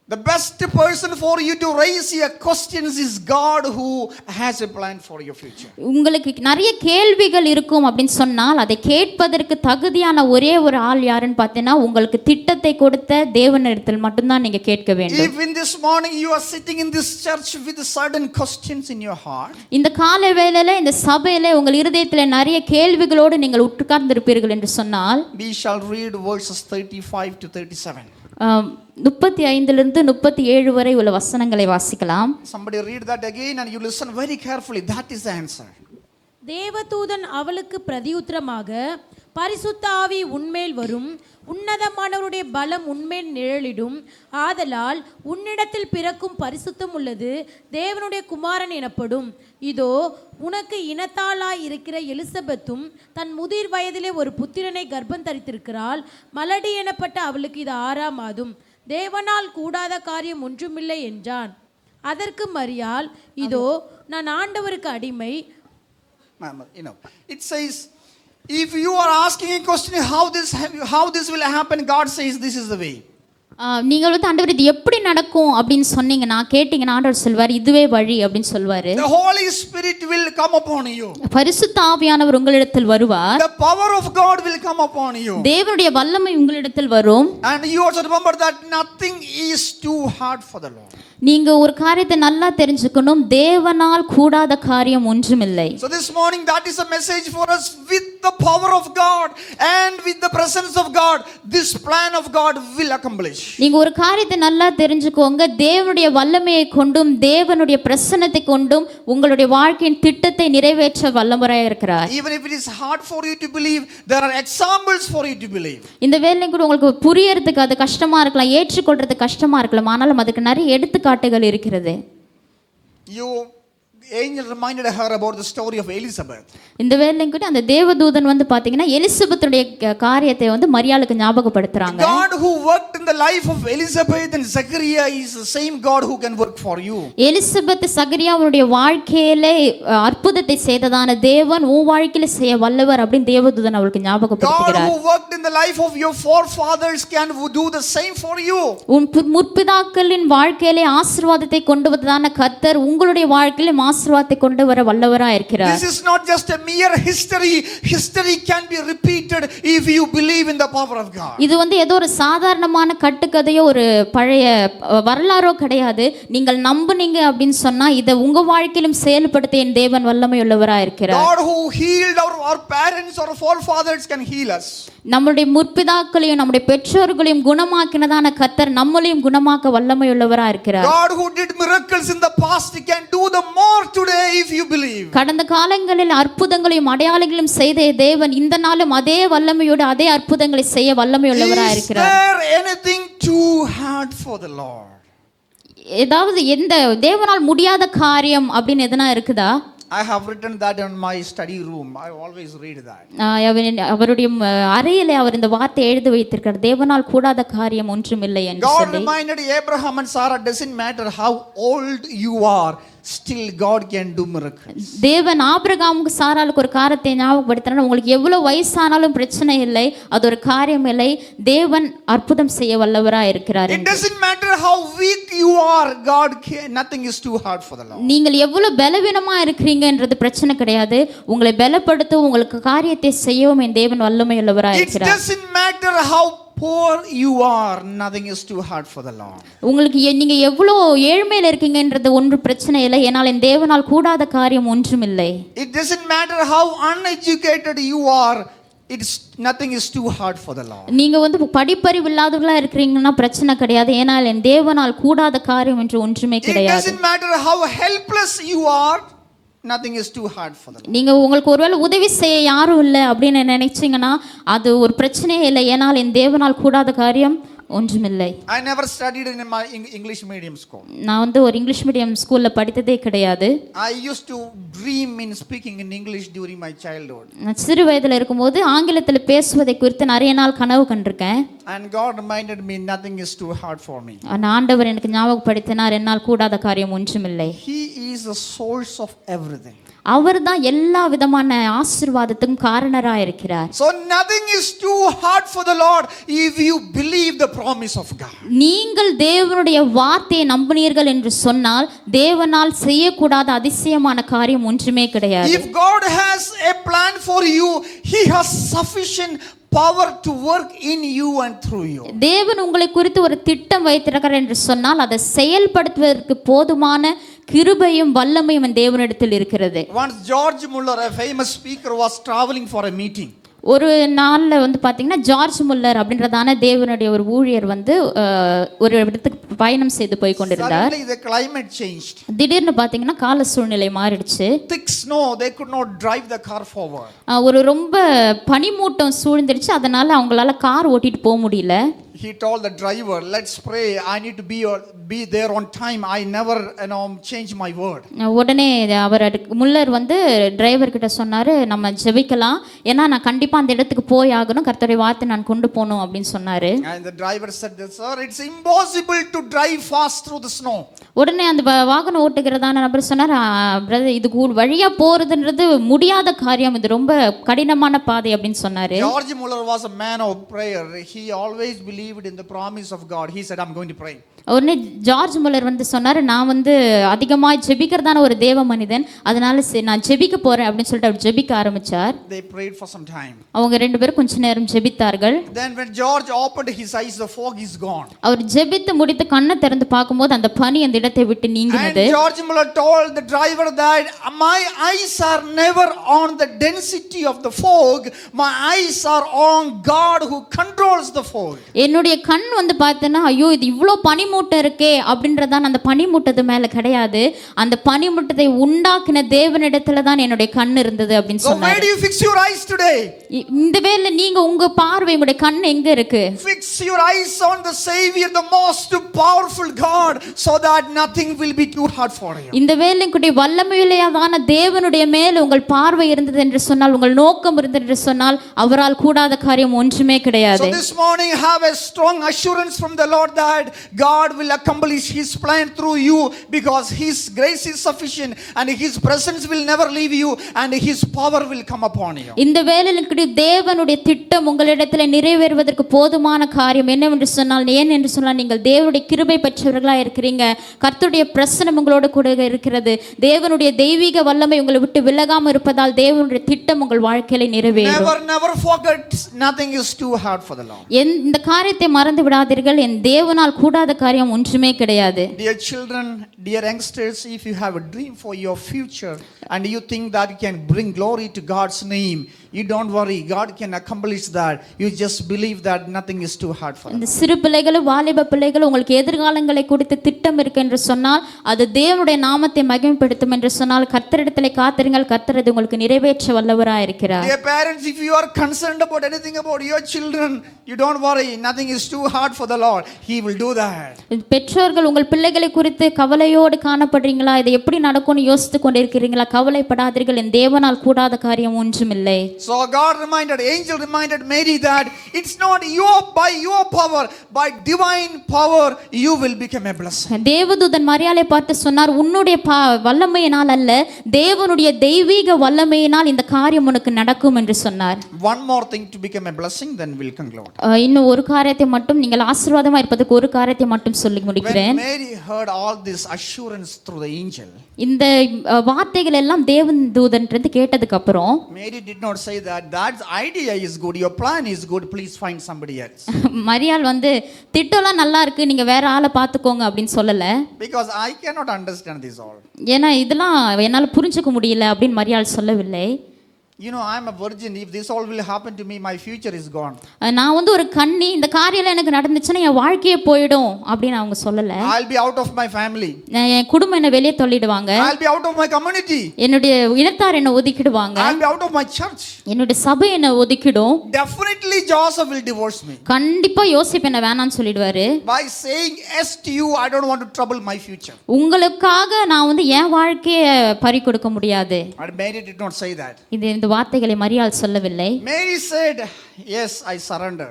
The best person for you to raise your questions is God, who has a plan for your future. உங்களுக்கு நிறைய கேள்விகள் இருக்கும் அப்படின்னு சொன்னால் அதை கேட்பதற்கு தகுதியான ஒரே ஒரு ஆள் யாருன்னு பார்த்தீங்கன்னா உங்களுக்கு திட்டத்தை கொடுத்த தேவனிடத்தில் மட்டும்தான் நீங்க கேட்க வேண்டும். If in this morning you are sitting in this church with certain questions in your heart, இந்த காலை வேளையில இந்த சபையில உங்கள் இருதயத்தில் நிறைய கேள்விகளோடு நீங்கள் உட்கார்ந்திருப்பீர்கள் என்று சொன்னால், we shall read verses 35 to 37. 35 37 வரை உள்ள வசனங்களை வாசிக்கலாம். Somebody read that again and you listen very carefully. That is the answer. தேவதூதன் அவளுக்கு பிரதியுத்தரமாக, பரிசுத்த ஆவி உன்மேல் வரும், உன்னதமானவருடைய பலம் உன்மேல் நிழலிடும், ஆதலால் உன்னிடத்தில் பிறக்கும் பரிசுத்தம் உள்ளது தேவனுடைய குமாரன் எனப்படும். இதோ உனக்கு இனத்தாளாய் இருக்கிற எலிசபெத்தும் தன் முதிர் வயதிலே ஒரு புத்திரனை கர்ப்பம் தரித்திருக்கிறாள். மலடி எனப்பட்ட அவளுக்கு இது 6ஆம் மாதம். தேவனால் கூடாத காரியம் ஒன்றுமில்லை என்றான். அதற்கு மரியாள், இதோ நான் ஆண்டவருக்கு அடிமை. It says, if you are asking a question how this will happen, God says this is the way. நீங்கள் வந்து ஆண்டவர் இது எப்படி நடக்கும் அப்படின்னு சொன்னீங்கன்னா கேட்டீங்கன்னா ஆண்டவர் சொல்வார் இதுவே வழி அப்படின்னு சொல்வாரு. The Holy Spirit will come upon you. பரிசுத்த ஆவியானவர் உங்களிடத்தில் வருவார். The power of God will come upon you. தேவனுடைய வல்லமை உங்களிடத்தில் வரும். And you also remember that nothing is too hard for the Lord. நீங்க ஒரு காரியத்தை நல்லா தெரிஞ்சுக்கணும், தேவனால் கூடாத காரியம் ஒன்றுமில்லை. So this morning that is a message for us. With the power of God and with the presence of God, this plan of God will accomplish. நீங்க ஒரு காரியத்தை நல்லா தெரிஞ்சுக்கோங்க, தேவனுடைய வல்லமையை கொண்டும் தேவனுடைய பிரசன்னத்தை கொண்டும் உங்களுடைய வாழ்க்கையின் திட்டத்தை நிறைவேற்ற வல்லவராய் இருக்கிறார். Even if it is hard for you to believe, there are examples for you to believe. இந்த வேலையும் கூட உங்களுக்கு புரியறதுக்கு அது கஷ்டமா இருக்கலாம், ஏற்றுக்கொள்றது கஷ்டமா இருக்கலாம், ஆனாலும் அதுக்கு நிறைய எடுத்துக்காட்டுகள் இருக்கிறது. Angel reminded her about the story of Elizabeth. இந்த வேளையில கூட அந்த தேவதூதன் வந்து பாத்தீங்கன்னா எலிசபெத்துடைய காரியத்தை வந்து மரியாளுக்கு ஞாபகப்படுத்துறாங்க. God who worked in the life of Elizabeth and Zechariah is the same God who can work for you. Elizabeth சகரியாவுடைய வாழ்க்கையிலே அற்புதத்தை செய்ததான தேவன் உன் வாழ்க்கையில செய்ய வல்லவர் அப்படின்னு தேவதூதன் அவளுக்கு ஞாபகப்படுத்துகிறார். God who worked in the life of your forefathers can do the same for you. உன் முற்பிதாக்களின் வாழ்க்கையிலே ஆசீர்வாதத்தை கொண்டு வந்ததான கர்த்தர் உங்களுடைய வாழ்க்கையிலே ஆசீர்வாதத்தை கொண்டு வர வல்லவராய் இருக்கிறார். This is not just a mere history. History can be repeated if you believe in the power of God. இது வந்து ஏதோ ஒரு சாதாரணமான கட்டுக்கதையோ ஒரு பழைய வரலாறோ கிடையாது. நீங்கள் நம்புனீங்க அப்படின்னு சொன்னா இதை உங்க வாழ்க்கையிலும் செயல்படுத்த என் தேவன் வல்லமை உள்ளவராய் இருக்கிறார். God who healed our parents or forefathers can heal us. நம்முடைய முற்பிதாக்களையும் நம்முடைய பெற்றோர்களையும் குணமாக்கினதான கர்த்தர் நம்மளையும் குணமாக்க வல்லமை உள்ளவராய் இருக்கிறார். God who did miracles in the past can do the more today if you believe. கடந்த காலங்களில் அற்புதங்களையும் அடையாளங்களையும் செய்த தேவன் இந்த நாளும் அதே வல்லமையோடு அதே அற்புதங்களை செய்ய வல்லமை உள்ளவராய் இருக்கிறார். Is there anything too hard for the Lord? ஏதாவது எந்த தேவனால் முடியாத காரியம் அப்படின்னு எதனா இருக்குதா? I have written that in my study room. I always read that. அவருடைய அறையிலே அவர் இந்த வார்த்தையை எழுதி வைத்திருக்கிறார், தேவனால் கூடாத காரியம் ஒன்றுமில்லை என்று God சொல்லி. reminded Abraham and Sarah, doesn't matter how old you are, still God can do miracles. தேவன் ஆபிரகாமுக்கு சாராளுக்கு ஒரு காரியத்தை ஞாபகப்படுத்தினார், உங்களுக்கு எவ்வளவு வயசானாலும் பிரச்சனை இல்லை, அது ஒரு காரியம் இல்லை, தேவன் அற்புதம் செய்ய வல்லவராய் இருக்கிறார். It doesn't matter how weak you are, God can, nothing is too hard for the Lord. நீங்கள் எவ்வளவு பலவீனமா இருக்கிறீங்கன்றது பிரச்சனை கிடையாது, உங்களை பலப்படுத்த உங்களுக்கு காரியத்தை செய்யவும் என் தேவன் வல்லமை உள்ளவராய் It இருக்கிறார். doesn't matter how poor you are, nothing is too hard for the Lord. உங்களுக்கு நீங்க எவ்வளவு ஏழ்மையில இருக்கீங்கன்றது ஒன்று பிரச்சனை இல்லை, ஏனால் என் தேவனால் கூடாத காரியம் ஒன்றுமில்லை. It doesn't matter how uneducated you are, it's nothing is too hard for the Lord. நீங்க வந்து படிப்பறிவு இல்லாதவர்களா இருக்கிறீங்கன்னா பிரச்சனை கிடையாது, ஏனால் என் தேவனால் கூடாத காரியம் என்று ஒன்றுமே It கிடையாது. doesn't matter how helpless you are, nothing is too hard for the Lord. நீங்க உங்களுக்கு ஒருவேளை உதவி செய்ய யாரும் இல்லை அப்படின்னு நினைச்சீங்கன்னா அது ஒரு பிரச்சனையே இல்லை, ஏனால் என் தேவனால் கூடாத காரியம் ஒன்றுமில்லை. I never studied in my English medium school. நான் வந்து ஒரு இங்கிலீஷ் மீடியம் ஸ்கூல்ல படித்ததே கிடையாது. I used to dream in speaking in English during my childhood. நான் சிறு வயதில் இருக்கும்போது ஆங்கிலத்தில் பேசுவதை குறித்து நிறைய நாள் கனவு கண்டிருக்கேன். And God reminded me nothing is too hard for me. ஆண்டவர் எனக்கு ஞாபகப்படுத்தினார், என்னால் கூடாத காரியம் ஒன்றுமில்லை. He is the source of everything. அவர் தான் எல்லா விதமான ஆசீர்வாதத்துக்கும் காரணராக இருக்கிறார். So nothing is too hard for the Lord if you believe the promise of God. நீங்கள் தேவனுடைய வார்த்தையை நம்பினீர்கள் என்று சொன்னால் தேவனால் செய்யக்கூடாத அதிசயமான காரியம் ஒன்றுமே கிடையாது. If God has a plan for you, He has sufficient power to work in you and through you. தேவன் உங்களை குறித்து ஒரு திட்டம் வைத்திருக்கிறார் என்று சொன்னால் அதை செயல்படுத்துவதற்கு போதுமான கிருபையும் வல்லமையும் தேவனிடத்தில் இருக்கிறது. Once George Muller, a famous speaker, was traveling for a meeting. ஒரு நாளில் வந்து பார்த்தீங்கன்னா ஜார்ஜ் முல்லர் அப்படின்றதான தேவனுடைய ஒரு ஊழியர் வந்து ஒரு இடத்துக்கு பயணம் செய்து போய் கொண்டிருந்தார். Suddenly the climate changed. திடீர்னு பார்த்தீங்கன்னா கால சூழ்நிலை மாறிடுச்சு. Thick snow, they could not drive the car forward. ஒரு ரொம்ப பனிமூட்டம் சூழ்ந்துருச்சு, அதனால அவங்களால கார் ஓட்டிட்டு போக முடியல. He told the driver, let's pray, I need to be there on time, I never change my word. உடனே அவர் முல்லர் வந்து டிரைவர் கிட்ட சொன்னாரு, நம்ம ஜெபிக்கலாம், ஏன்னா நான் கண்டிப்பா அந்த இடத்துக்கு போய் ஆகணும், கர்த்தருடைய வார்த்தை நான் கொண்டு போகணும் அப்படின்னு சொன்னாரு. And the driver said, sir, it's impossible to drive fast through the snow. உடனே அந்த வாகனம் ஓட்டுகிறதான நபர் சொன்னார், பிரதர் இது வழியா போறதுன்றது முடியாத காரியம், இது ரொம்ப கடினமான பாதை அப்படின்னு சொன்னாரு. George Muller was a man of prayer. He always believed believed in the promise of God, he said, I'm going to pray. உடனே ஜார்ஜ் முல்லர் வந்து சொன்னார், நான் வந்து அதிகமாக ஜெபிக்கிறதான ஒரு தேவ மனிதன், அதனால நான் ஜெபிக்க போறேன் அப்படின்னு சொல்லிட்டு அவர் ஜெபிக்க ஆரம்பிச்சார். They prayed for some time. அவங்க ரெண்டு பேரும் கொஞ்ச நேரம் ஜெபித்தார்கள். Then when George opened his eyes, the fog is gone. அவர் ஜெபித்து முடித்து கண்ணை திறந்து பார்க்கும்போது அந்த பனி அந்த இடத்தை விட்டு நீங்கினது. And George Muller told the driver that my eyes are never on the density of the fog, my eyes are on God who controls the fog. என்னுடைய கண் வந்து பார்த்தேன்னா, ஐயோ இது இவ்வளோ பனிமூட்டம் இருக்கே அப்படின்றதான் அந்த பனிமூட்டத்து மேல கிடையாது, அந்த பனிமூட்டத்தை உண்டாக்கின தேவனிடத்துல தான் என்னுடைய கண் இருந்தது அப்படின்னு So சொன்னார். where do you fix your eyes today? இந்த வேளை நீங்க உங்க பார்வை உங்களுடைய கண் எங்க இருக்கு? Fix your eyes on the Savior, the most powerful God, so that nothing will be too hard for you. இந்த வேளை கூடிய வல்லமையுள்ளதான தேவனுடைய மேல் உங்கள் பார்வை இருந்தது என்று சொன்னால், உங்கள் நோக்கம் இருந்தது என்று சொன்னால், அவரால் கூடாத காரியம் ஒன்றுமே கிடையாது. So this morning have a strong assurance from the Lord that God will accomplish his plan through you, because his grace is sufficient and his presence will never leave you and his power will come upon you. இந்த வேளையில் கூடிய தேவனுடைய திட்டம் உங்களிடத்தில் நிறைவேறுவதற்கு போதுமான காரியம் என்னவென்று சொன்னால், ஏன் என்று சொன்னால், நீங்கள் தேவனுடைய கிருபை பெற்றவர்களாக இருக்கிறீங்க, கர்த்தருடைய பிரசன்னம் உங்களோடு கூட இருக்கிறது, தேவனுடைய தெய்வீக வல்லமை உங்களை விட்டு விலகாமல் இருப்பதால் தேவனுடைய திட்டம் உங்கள் வாழ்க்கையில நிறைவேறும். Never forget, nothing is too hard for the Lord. இந்த காரியத்தை மறந்து விடாதீர்கள், என் தேவனால் கூடாத காரியம் ஒன்றுமே கிடையாது. Dear children, dear youngsters, if you have a dream for your future and you think that you can bring glory to God's name, you don't worry, God can accomplish that. You just believe that nothing is too hard for இந்த you. சிறு பிள்ளைகளும் வாலிப பிள்ளைகளும் உங்களுக்கு எதிர்காலங்களை குறித்து திட்டம் இருக்கு என்று சொன்னால், அது தேவனுடைய நாமத்தை மகிமைப்படுத்தும் என்று சொன்னால், கர்த்தரிடத்திலே காத்திருங்கள், கர்த்தர் அது உங்களுக்கு நிறைவேற்ற வல்லவராய் இருக்கிறார். Dear parents, if you are concerned about anything about your children, you don't worry, nothing is too hard for the Lord. He will do that. பெற்றோர்கள் உங்கள் பிள்ளைகளை குறித்து கவலையோடு காணப்படுறீங்களா, இது எப்படி நடக்கும்னு யோசித்து கொண்டிருக்கிறீங்களா, கவலைப்படாதீர்கள், என் தேவனால் கூடாத காரியம் ஒன்றுமில்லை. So God reminded, angel reminded Mary that it's not by your power, by divine power you will become a blessing. தேவதூதன் மரியாளை பார்த்து சொன்னார், உன்னுடைய வல்லமையினால் அல்ல, தேவனுடைய தெய்வீக வல்லமையினால் இந்த காரியம் உனக்கு நடக்கும் என்று சொன்னார். One more thing to become a blessing, then we'll conclude. இன்னும் ஒரு காரியத்தை மட்டும், நீங்கள் ஆசீர்வாதமா இருப்பதற்கு ஒரு காரியத்தை மட்டும் சொல்லி முடிக்கிறேன். When Mary heard all this assurance through the angel, இந்த வார்த்தைகள் எல்லாம் தேவதூதன் கேட்டதுக்கு அப்புறம், Mary did not say that idea is good, your plan is good, please find somebody else. மரியாள் வந்து திட்டம்லாம் நல்லா இருக்கு, நீங்க வேற ஆளை பார்த்துக்கோங்க அப்படின்னு சொல்லல. Because I cannot understand this all. ஏன்னா இதெல்லாம் என்னால புரிஞ்சுக்க முடியல அப்படின்னு மரியாள் சொல்லவில்லை. You know, I am a virgin. If this all will happen to me, my future is gone. நான் வந்து ஒரு கன்னி, இந்த காரியம் எனக்கு நடந்துச்சுன்னா என் வாழ்க்கையே போயிடும் அப்படின்னு அவங்க சொல்லல. I'll be out of my family. என் குடும்பம் என்ன வெளியே தள்ளிடுவாங்க. I'll be out of my community. என்னுடைய இனத்தார் என்ன ஒதுக்கிடுவாங்க. I'll be out of my church. என்னுடைய சபை என்ன ஒதுக்கிடும். Definitely Joseph will divorce me. கண்டிப்பா யோசேப்பு என்ன வேணாம்னு சொல்லிடுவாரு. By saying yes to you, I don't want to trouble my future. உங்களுக்காக நான் வந்து என் வாழ்க்கையை பறி கொடுக்க முடியாது. But Mary did not say that. இந்த வார்த்தைகளை மரியாள் சொல்லவில்லை. Mary said, yes, I surrender.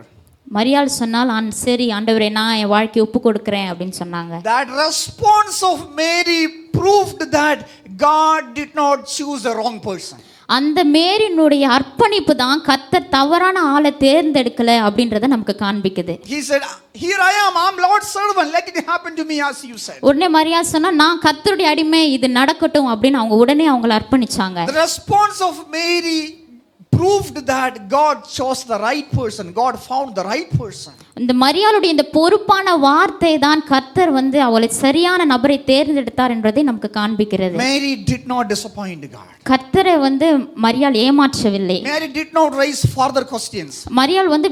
மரியாள் சொன்னால், சரி ஆண்டவரே, நான் என் வாழ்க்கையை ஒப்பு கொடுக்கிறேன் அப்படின்னு சொன்னாங்க. That response of Mary proved that God did not choose the wrong person. அந்த மேரினுடைய அர்ப்பணிப்பு தான் கர்த்தர் தவறான ஆளை தேர்ந்தெடுக்கல அப்படின்றத நமக்கு காண்பிக்குது. He said, here I am, I'm Lord's servant, let it happen to me as you said. உடனே மரியாள் சொன்னா, நான் கர்த்தருடைய அடிமை, இது நடக்கட்டும் அப்படின்னு அவங்க உடனே அவங்களை அர்ப்பணிச்சாங்க. The response of Mary proved that God chose the right person. God found the right person. இந்த மரியாளுடைய இந்த பொறுப்பான வார்த்தை தான் கர்த்தர் வந்து அவளை சரியான நபரை தேர்ந்தெடுத்தார் என்பதை நமக்கு காண்பிக்கிறது. Mary did not disappoint God. கர்த்தரை வந்து மரியாள் ஏமாற்றவில்லை. Mary did not raise further questions. மரியாள் வந்து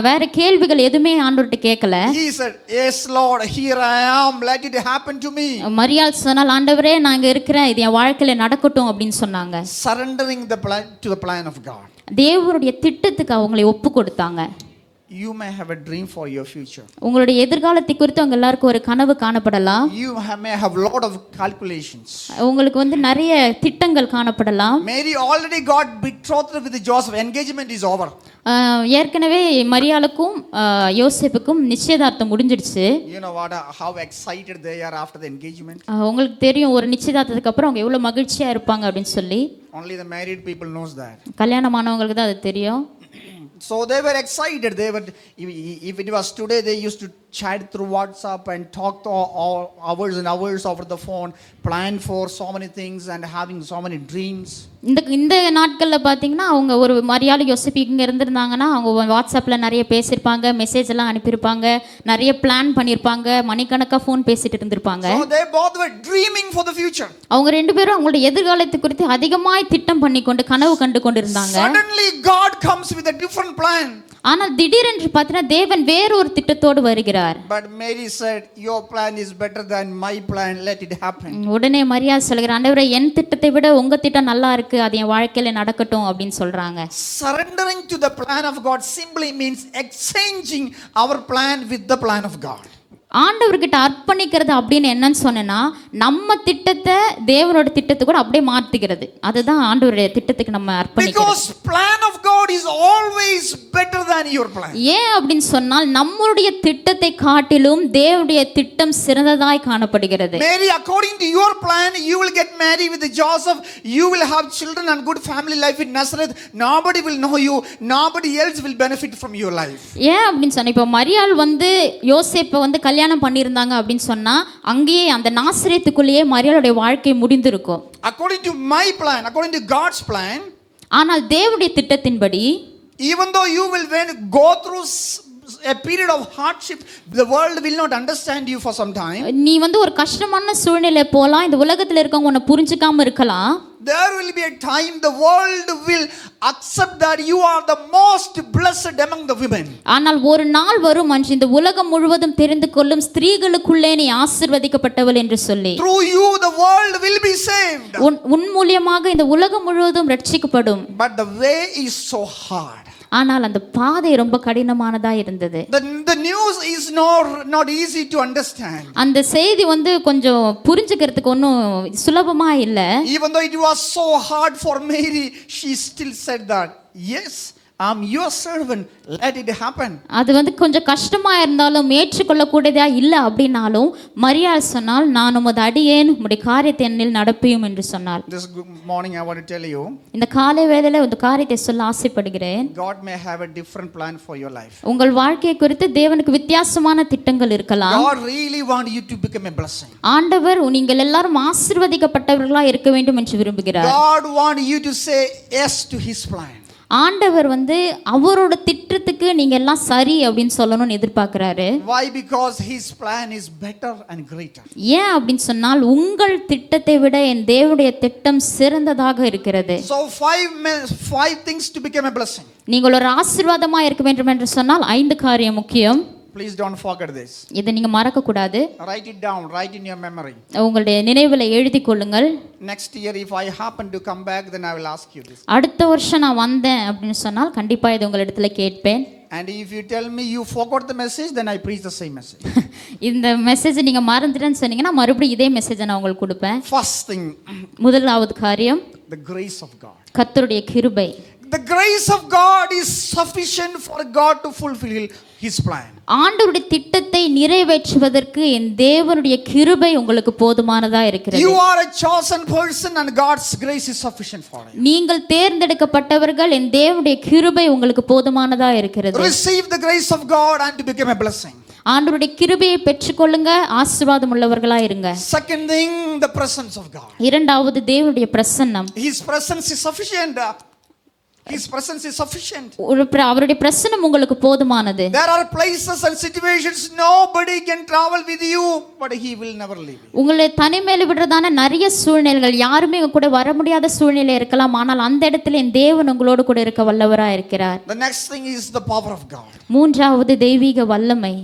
வேற கேள்விகள் எதுவுமே ஆண்டவர்கிட்ட கேட்கல. He said, yes Lord, here I am, let it happen to me. மரியாள் சொன்னால், ஆண்டவரே நான் இங்க இருக்கிறேன், இது என் வாழ்க்கையில நடக்கட்டும் அப்படின்னு சொன்னாங்க. Surrendering the plan to the plan of God. தேவனுடைய திட்டத்துக்கு அவங்களை ஒப்பு கொடுத்தாங்க. You may have a dream for your future. உங்களுடைய எதிர்காலத்தை குறித்து உங்க எல்லாருக்கும் ஒரு கனவு காணப்படலாம். You may have a lot of calculations. உங்களுக்கு வந்து நிறைய திட்டங்கள் காணப்படலாம். Mary already got betrothed with Joseph. Engagement is over. ஏற்கனவே மரியாளுக்கும் யோசேப்புக்கும் நிச்சயதார்த்தம் முடிஞ்சிடுச்சு. You know what? How excited they are after the engagement. உங்களுக்கு தெரியும், ஒரு நிச்சயதார்த்தத்துக்கு அப்புறம் அவங்க எவ்வளவு மகிழ்ச்சியா இருப்பாங்க அப்படின்னு சொல்லி. Only the married people knows that. கல்யாணமானவங்களுக்கு தான் அது தெரியும். So they were excited. They were, if it was today, they used to chat through WhatsApp and talk to all hours and hours over the phone, plan for so many things and having so many dreams. இந்த நாட்களில் பார்த்தீங்கன்னா அவங்க ஒரு மரியாதை யோசிப்பு இங்கே இருந்திருந்தாங்கன்னா அவங்க வாட்ஸ்அப்பில் நிறைய பேசியிருப்பாங்க, மெசேஜ் எல்லாம் அனுப்பியிருப்பாங்க, நிறைய பிளான் பண்ணியிருப்பாங்க, மணிக்கணக்காக ஃபோன் பேசிட்டு இருந்திருப்பாங்க. So they both were dreaming for the future. அவங்க ரெண்டு பேரும் அவங்களுடைய எதிர்காலத்தை குறித்து அதிகமாய் திட்டம் பண்ணி கொண்டு கனவு கண்டு கொண்டு இருந்தாங்க. Suddenly God comes with a different plan. ஆனால் திடீரென்று பார்த்தீங்கன்னா தேவன் வேறொரு திட்டத்தோடு வருகிறார். But Mary said, your plan is better than my plan, let it happen. உடனே மரியா சொல்கிறார், ஆண்டவரே என் திட்டத்தை விட உங்க திட்டம் நல்லா இருக்கு, அது என் வாழ்க்கையில நடக்கட்டும் அப்படின்னு சொல்றாங்க. Surrendering to the plan of God simply means exchanging our plan with the plan of God. ஆண்டவர்கிட்ட அர்ப்பணிக்கிறது அப்படின்னு என்னன்னு சொன்னா நம்ம திட்டத்தை தேவனோட திட்டத்தை கூட அப்படியே மாத்திக்கிறது. அதுதான் ஆண்டவருடைய திட்டத்துக்கு நம்ம அர்ப்பணிக்கிறது. Because plan of God is always better than your plan. ஏன் அப்படின்னு சொன்னால் நம்மளுடைய திட்டத்தை காட்டிலும் தேவனுடைய திட்டம் சிறந்ததாய் காணப்படுகிறது. Mary, according to your plan, you will get married with Joseph, you will have children and good family life in Nazareth. Nobody will know you, nobody else will benefit from your life. ஏன் அப்படின்னு சொன்னா இப்போ மரியாள் யோசேப்பை கல்யாணம் பண்ணியிருந்தாங்க அப்படின்னு சொன்னா அங்கேயே அந்த நாசரேத்துக்குள்ளேயே மரியாளுடைய வாழ்க்கை முடிந்திருக்கும். According to my plan, according to God's plan, ஆனால் தேவனுடைய திட்டத்தின்படி even though you will go through a period of hardship, the world will not understand you for some time. நீ ஒரு கஷ்டமான சூழ்நிலை போலாம், இந்த உலகத்துல இருக்கவங்க உன்னை புரிஞ்சுக்காம இருக்கலாம். There will be a time the world will accept that you are the most blessed among the women. ஆனால் ஒரு நாள் வரும் அன்று இந்த உலகம் முழுவதும் தெரிந்து கொள்ளும் ஸ்திரீகளுக்குள்ளே நீ ஆசீர்வதிக்கப்பட்டவள் என்று சொல்லி. Through you the world will be saved. உன் மூலமாக இந்த உலகம் முழுவதும் ரட்சிக்கப்படும். But the way is so hard. ஆனால் அந்த பாதை ரொம்ப கடினமானதா இருந்தது. The news is not easy to understand. அந்த செய்தி கொஞ்சம் புரிஞ்சுக்கிறதுக்கு ஒன்றும் சுலபமா இல்லை. Even though it was so hard for Mary, she still said that, yes, I'm your servant, let it happen. அது கொஞ்சம் கஷ்டமா இருந்தாலும் ஏற்றுக்கொள்ளக்கூடியதா இல்லை அப்படின்னாலும் மரியாள் சொன்னால் நான் உமது அடியேன் உம்முடைய காரியத்தை என்னில் நடப்பியும் என்று சொன்னாள். This morning I want to tell you, இந்த காலை வேளையில ஒரு காரியத்தை சொல்ல ஆசைப்படுகிறேன். God may have a different plan for your life. உங்கள் வாழ்க்கையை குறித்து தேவனுக்கு வித்தியாசமான திட்டங்கள் இருக்கலாம். God really want you to become a blessing. ஆண்டவர் நீங்கள் எல்லாரும் ஆசீர்வதிக்கப்பட்டவர்களா இருக்க வேண்டும் என்று விரும்புகிறார். God want you to say yes to his plan. ஆண்டவர் அவரோட திட்டத்துக்கு நீங்க எல்லாம் சரி அப்படின்னு சொல்லணும்னு எதிர்பார்க்கிறாரு. Why? Because his plan is better and greater. ஏன் அப்படின்னு சொன்னால் உங்கள் திட்டத்தை விட என் தேவனுடைய திட்டம் சிறந்ததாக இருக்கிறது. So five things to become a blessing. நீங்கள் ஒரு ஆசீர்வாதமா இருக்க வேண்டும் என்று சொன்னால் 5 காரியம் முக்கியம். Please don't forget this. இதை நீங்க மறக்க கூடாது. Write it down, write in your memory. உங்களுடைய நினைவுல எழுதி கொள்ளுங்கள். Next year if I happen to come back, then I will ask you this. அடுத்த வருஷம் நான் வந்தேன் அப்படின்னு சொன்னால் கண்டிப்பா இது உங்களிடத்துல கேட்பேன். And if you tell me you forgot the message, then I preach the same message. இந்த மெசேஜ் நீங்க மறந்துட்டேன்னு சொன்னீங்கன்னா மறுபடியும் இதே மெசேஜை நான் உங்களுக்கு கொடுப்பேன். First thing, முதலாவது காரியம் the grace of God. கர்த்தருடைய கிருபை. The grace of God is sufficient for God to fulfill his plan. ஆண்டவருடைய திட்டத்தை நிறைவேற்றுவதற்கு என் தேவனுடைய கிருபை உங்களுக்கு போதுமானதா இருக்கிறது. You are a chosen person and God's grace is sufficient for you. நீங்கள் தேர்ந்தெடுக்கப்பட்டவர்கள், என் தேவனுடைய கிருபை உங்களுக்கு போதுமானதா இருக்கிறது. Receive the grace of God and to become a blessing. ஆண்டவருடைய கிருபையை பெற்றுக்கொள்ளுங்க, ஆசீர்வாதம் உள்ளவர்களா இருங்க. Second thing, the presence of God. இரண்டாவது தேவனுடைய பிரசன்னம். His presence is sufficient. His presence is sufficient. அவருடைய பிரசன்னம் உங்களுக்கு போதுமானது. There are places and situations nobody can travel with you, but he will never leave you. உங்களை தனிமையில விடுறதான நிறைய சூழ்நிலைகள், யாருமே உங்க கூட வர முடியாத சூழ்நிலை இருக்கலாம், ஆனால் அந்த இடத்துல என் தேவன் உங்களோடு கூட இருக்க வல்லவரா இருக்கிறார். The next thing is the power of God. மூன்றாவது தெய்வீக வல்லமை.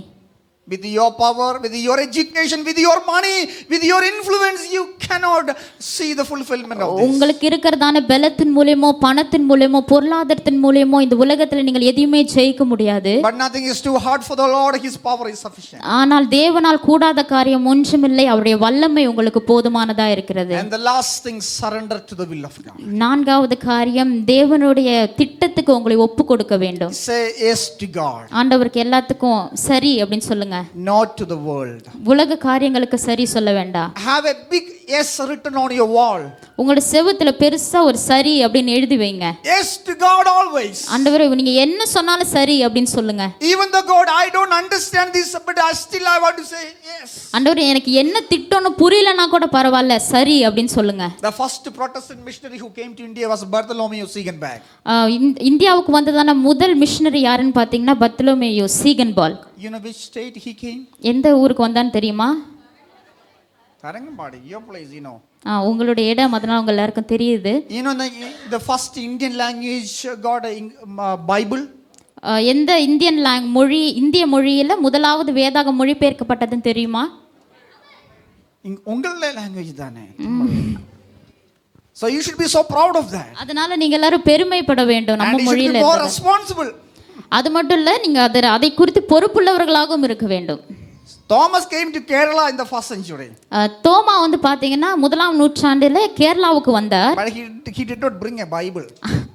With your power, with your education, with your money, with your influence, you cannot see the fulfillment of this. உங்களுக்கு இருக்கிறதான பலத்தின் மூலமோ பணத்தின் மூலமோ பொருளாதாரத்தின் மூலமோ இந்த உலகத்துல நீங்கள் எதையுமே ஜெயிக்க முடியாது. But nothing is too hard for the Lord, his power is sufficient. ஆனால் தேவனால் கூடாத காரியம் ஒன்றுமில்லை, அவருடைய வல்லமை உங்களுக்கு போதுமானதா இருக்கிறது. And the last thing, surrender to the will of God. நான்காவது காரியம் தேவனுடைய திட்டத்துக்கு உங்களை ஒப்பு கொடுக்க வேண்டும். Say yes to God. ஆண்டவருக்கு எல்லாத்துக்கும் சரி அப்படின்னு சொல்லுங்க. Not to the world. உலக காரியங்களுக்கு சரி சொல்ல வேண்டாம். Have a big yes written on your wall. உங்களோட செவுத்துல பெருசா ஒரு சரி அப்படின்னு எழுதி வைங்க. Yes to God always. ஆண்டவரே நீங்க என்ன சொன்னாலும் சரி அப்படின்னு சொல்லுங்க. Even though God, I don't understand this, but I want to say yes. ஆண்டவரே எனக்கு என்ன திட்டம்னு புரியலனா கூட பரவாயில்ல சரி அப்படின்னு சொல்லுங்க. The first Protestant missionary who came to India was Bartholomew Ziegenbalg. இந்தியாவுக்கு வந்ததான முதல் மிஷனரி யாருன்னு பாத்தீங்கன்னா Bartholomew Ziegenbalg. You know which state he came? எந்த ஊருக்கு வந்தான்னு தெரியுமா? Tharangambadi, your place, you know. உங்களுடைய இடம், அதனால உங்க எல்லாருக்கும் தெரியுது. You know the first Indian language got a Bible. எந்த இந்திய மொழியில முதலாவது வேதாகம் மொழிபெயர்க்கப்பட்டதுன்னு தெரியுமா? உங்களோட லாங்குவேஜ் தானே. So you should be so proud of that. அதனால நீங்க எல்லாரும் பெருமைப்பட வேண்டும் நம்ம மொழியில. more responsible. அது மட்டும் இல்ல, நீங்க அதை குறித்து பொறுப்புள்ளவர்களாகவும் இருக்க வேண்டும். Thomas came to Kerala in the first century. தோமா வந்து பாத்தீங்கன்னா முதலாம் நூற்றாண்டில கேரளாவுக்கு வந்தார். But he did not bring a Bible.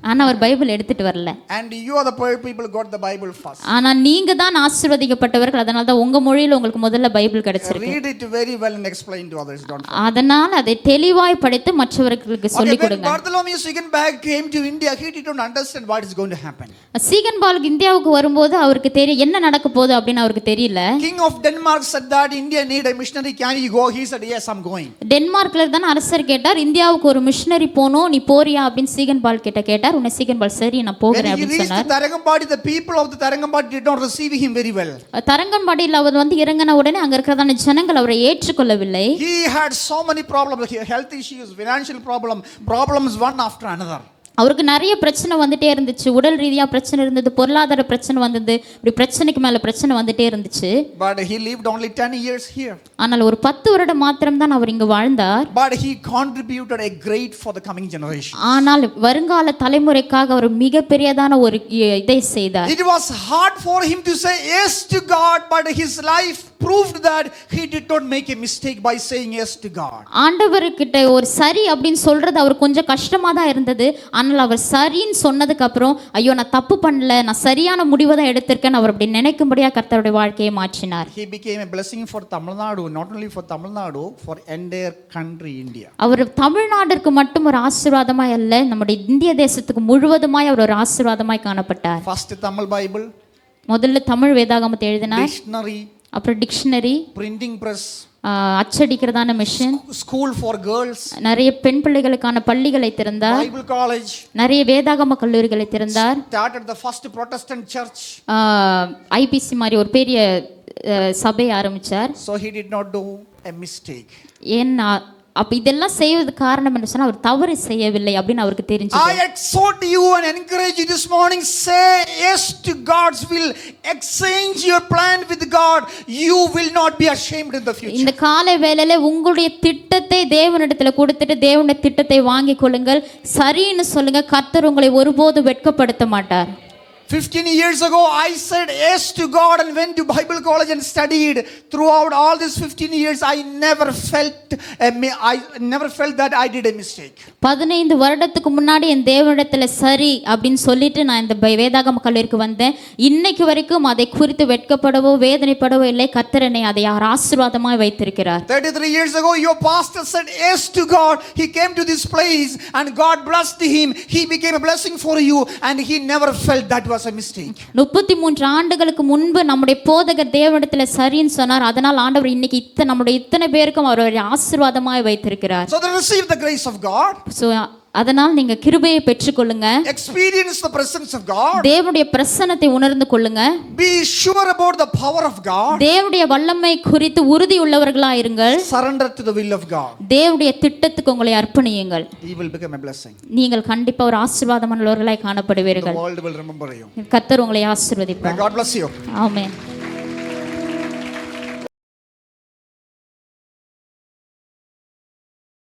ஆனா அவர் பைபிள் எடுத்துட்டு வரல. And you are the people got the Bible first. ஆனா நீங்க தான் ஆசீர்வதிக்கப்பட்டவர்கள், அதனால தான் உங்க மொழியில உங்களுக்கு முதல்ல பைபிள் கிடைச்சிருக்கு. Read it very well and explain to others, don't. அதனால அதை தெளிவாய் படித்து மற்றவர்களுக்கு சொல்லிக் கொடுங்க. When Bartholomew Ziegenbalg came to India, he did not understand what is going to happen. Ziegenbalg இந்தியாவுக்கு வரும்போது அவருக்கு தெரியும் என்ன நடக்க போகுது அப்படின்னு அவருக்கு தெரியல. King of Denmark said that India need a missionary, can you go? He said yes, I'm going. டென்மார்க்ல தான் அரசர் கேட்டார், இந்தியாவுக்கு ஒரு மிஷனரி போணும், நீ போறியா அப்படின்னு சீகன்பால்க் கிட்ட கேட்டார். உன்னை சீகன்பால்க் சரி நான் போகிறேன் அப்படின்னு சொன்னார். Tharangambadi, the people of the Tharangambadi did not receive him very well. தரங்கம்பாடியில் அவர் வந்து இறங்கின உடனே அங்க இருக்கிறதான ஜனங்கள் அவரை ஏற்றுக்கொள்ளவில்லை. He had so many problems, health issues, financial problems one after another. அவருக்கு நிறைய பிரச்சனை வந்துட்டே இருந்துச்சு. உடல் ரீதியா பிரச்சனை இருந்தது, பொருளாதார பிரச்சனை வந்தது, இப்படி பிரச்சனைக்கு மேல பிரச்சனை வந்துட்டே இருந்துச்சு. But he lived only 10 years here. ஆனால் ஒரு 10 வருடம் மாத்திரம் தான் அவர் இங்கு வாழ்ந்தார். But he contributed a great for the coming generation. ஆனால் வருங்கால தலைமுறைக்காக அவர் மிகப்பெரியதான ஒரு இதை செய்தார். It was hard for him to say yes to God, but his life proved that he did not make a mistake by saying yes to God. ஆண்டவர்கிட்ட ஒரு சரி அப்படின்னு சொல்றது அவர் கொஞ்சம் கஷ்டமா தான் இருந்தது. ஆனால் அவர் சரின்னு சொன்னதுக்கு அப்புறம் ஐயோ நான் தப்பு பண்ணல, நான் சரியான முடிவை தான் எடுத்திருக்கேன் அவர் அப்படி நினைக்கும்படியா கர்த்தருடைய வாழ்க்கையை மாற்றினார். He became a blessing for Tamil Nadu, not only for Tamil Nadu, for entire country India. அவர் தமிழ்நாட்டிற்கு மட்டும் ஒரு ஆசீர்வாதமாய் அல்ல, நம்முடைய இந்திய தேசத்துக்கு முழுவதுமாய் அவர் ஒரு ஆசீர்வாதமாய் காணப்பட்டார். First Tamil Bible, முதல்ல தமிழ் வேதாகமத்தை எழுதினார். dictionary, அப்புறம் டிக்ஷனரி, printing press, அச்சடிக்கிறதான மிஷின், school for girls, நிறைய பெண் பிள்ளைகளுக்கான பள்ளிகளை திறந்தார். Bible college, நிறைய வேதாகம கல்லூரிகளை திறந்தார். started the first Protestant church. IPC மாதிரி ஒரு பெரிய சபை ஆரம்பிச்சார். So he did not do a mistake. ஏன்னா அப்ப இதெல்லாம் செய்வதற்கு காரணம் என்ன சொன்னா அவர் தவறு செய்யவில்லை அப்படின்னு அவருக்கு தெரிஞ்சது. I exhort you and encourage you this morning, say yes to God's will, exchange your plan with God, you will not be ashamed in the future. இந்த காலை வேளையில உங்களுடைய திட்டத்தை தேவனிடத்துல கொடுத்துட்டு தேவனுடைய திட்டத்தை வாங்கி கொள்ளுங்கள், சரின்னு சொல்லுங்க, கர்த்தர் உங்களை ஒருபோதும் வெட்கப்படுத்த மாட்டார். 15 years ago I said yes to God and went to Bible college and studied. Throughout all these 15 years I never felt that I did a mistake. 15 வருடத்துக்கு முன்னாடி என் தேவனிடத்துல சரி அப்படின்னு சொல்லிட்டு நான் இந்த வேதாகம கல்லூரிக்கு வந்தேன். இன்னைக்கு வரைக்கும் அதை குறித்து வெட்கப்படவோ வேதனைப்படவோ இல்லை. கர்த்தர் என்னை அதை ஆசீர்வாதமாய் வைத்திருக்கிறார். 33 years ago your pastor said yes to God. He came to this place and God blessed him. He became a blessing for you and he never felt that was a mistake. 33 ஆண்டுகளுக்கு முன்பு நம்முடைய போதகர் தேவனிடத்துல சரின்னு சொன்னார். அதனால் ஆண்டவர் இன்னைக்கு நம்முடைய இத்தனை பேருக்கும் அவர் ஒரு ஆசீர்வாதமாய் வைத்திருக்கிறார். So they receive the grace of God. So அதனால் நீங்க கிருபையை பெற்றுக்கொள்ளுங்க. Experience the presence of God. தேவனுடைய பிரசன்னத்தை உணர்ந்து கொள்ளுங்க. Be sure about the power of God. தேவனுடைய வல்லமை குறித்து உறுதி உள்ளவர்களாய் இருங்கள். Surrender to the will of God. தேவனுடைய திட்டத்துக்கு உங்களை அர்ப்பணியுங்கள். He will become a blessing. நீங்கள் கண்டிப்பா ஒரு ஆசீர்வாதமானவர்களாய் காணப்படுவீர்கள். The world will remember you. கர்த்தர் உங்களை ஆசீர்வதிப்பார். May God bless you. Amen.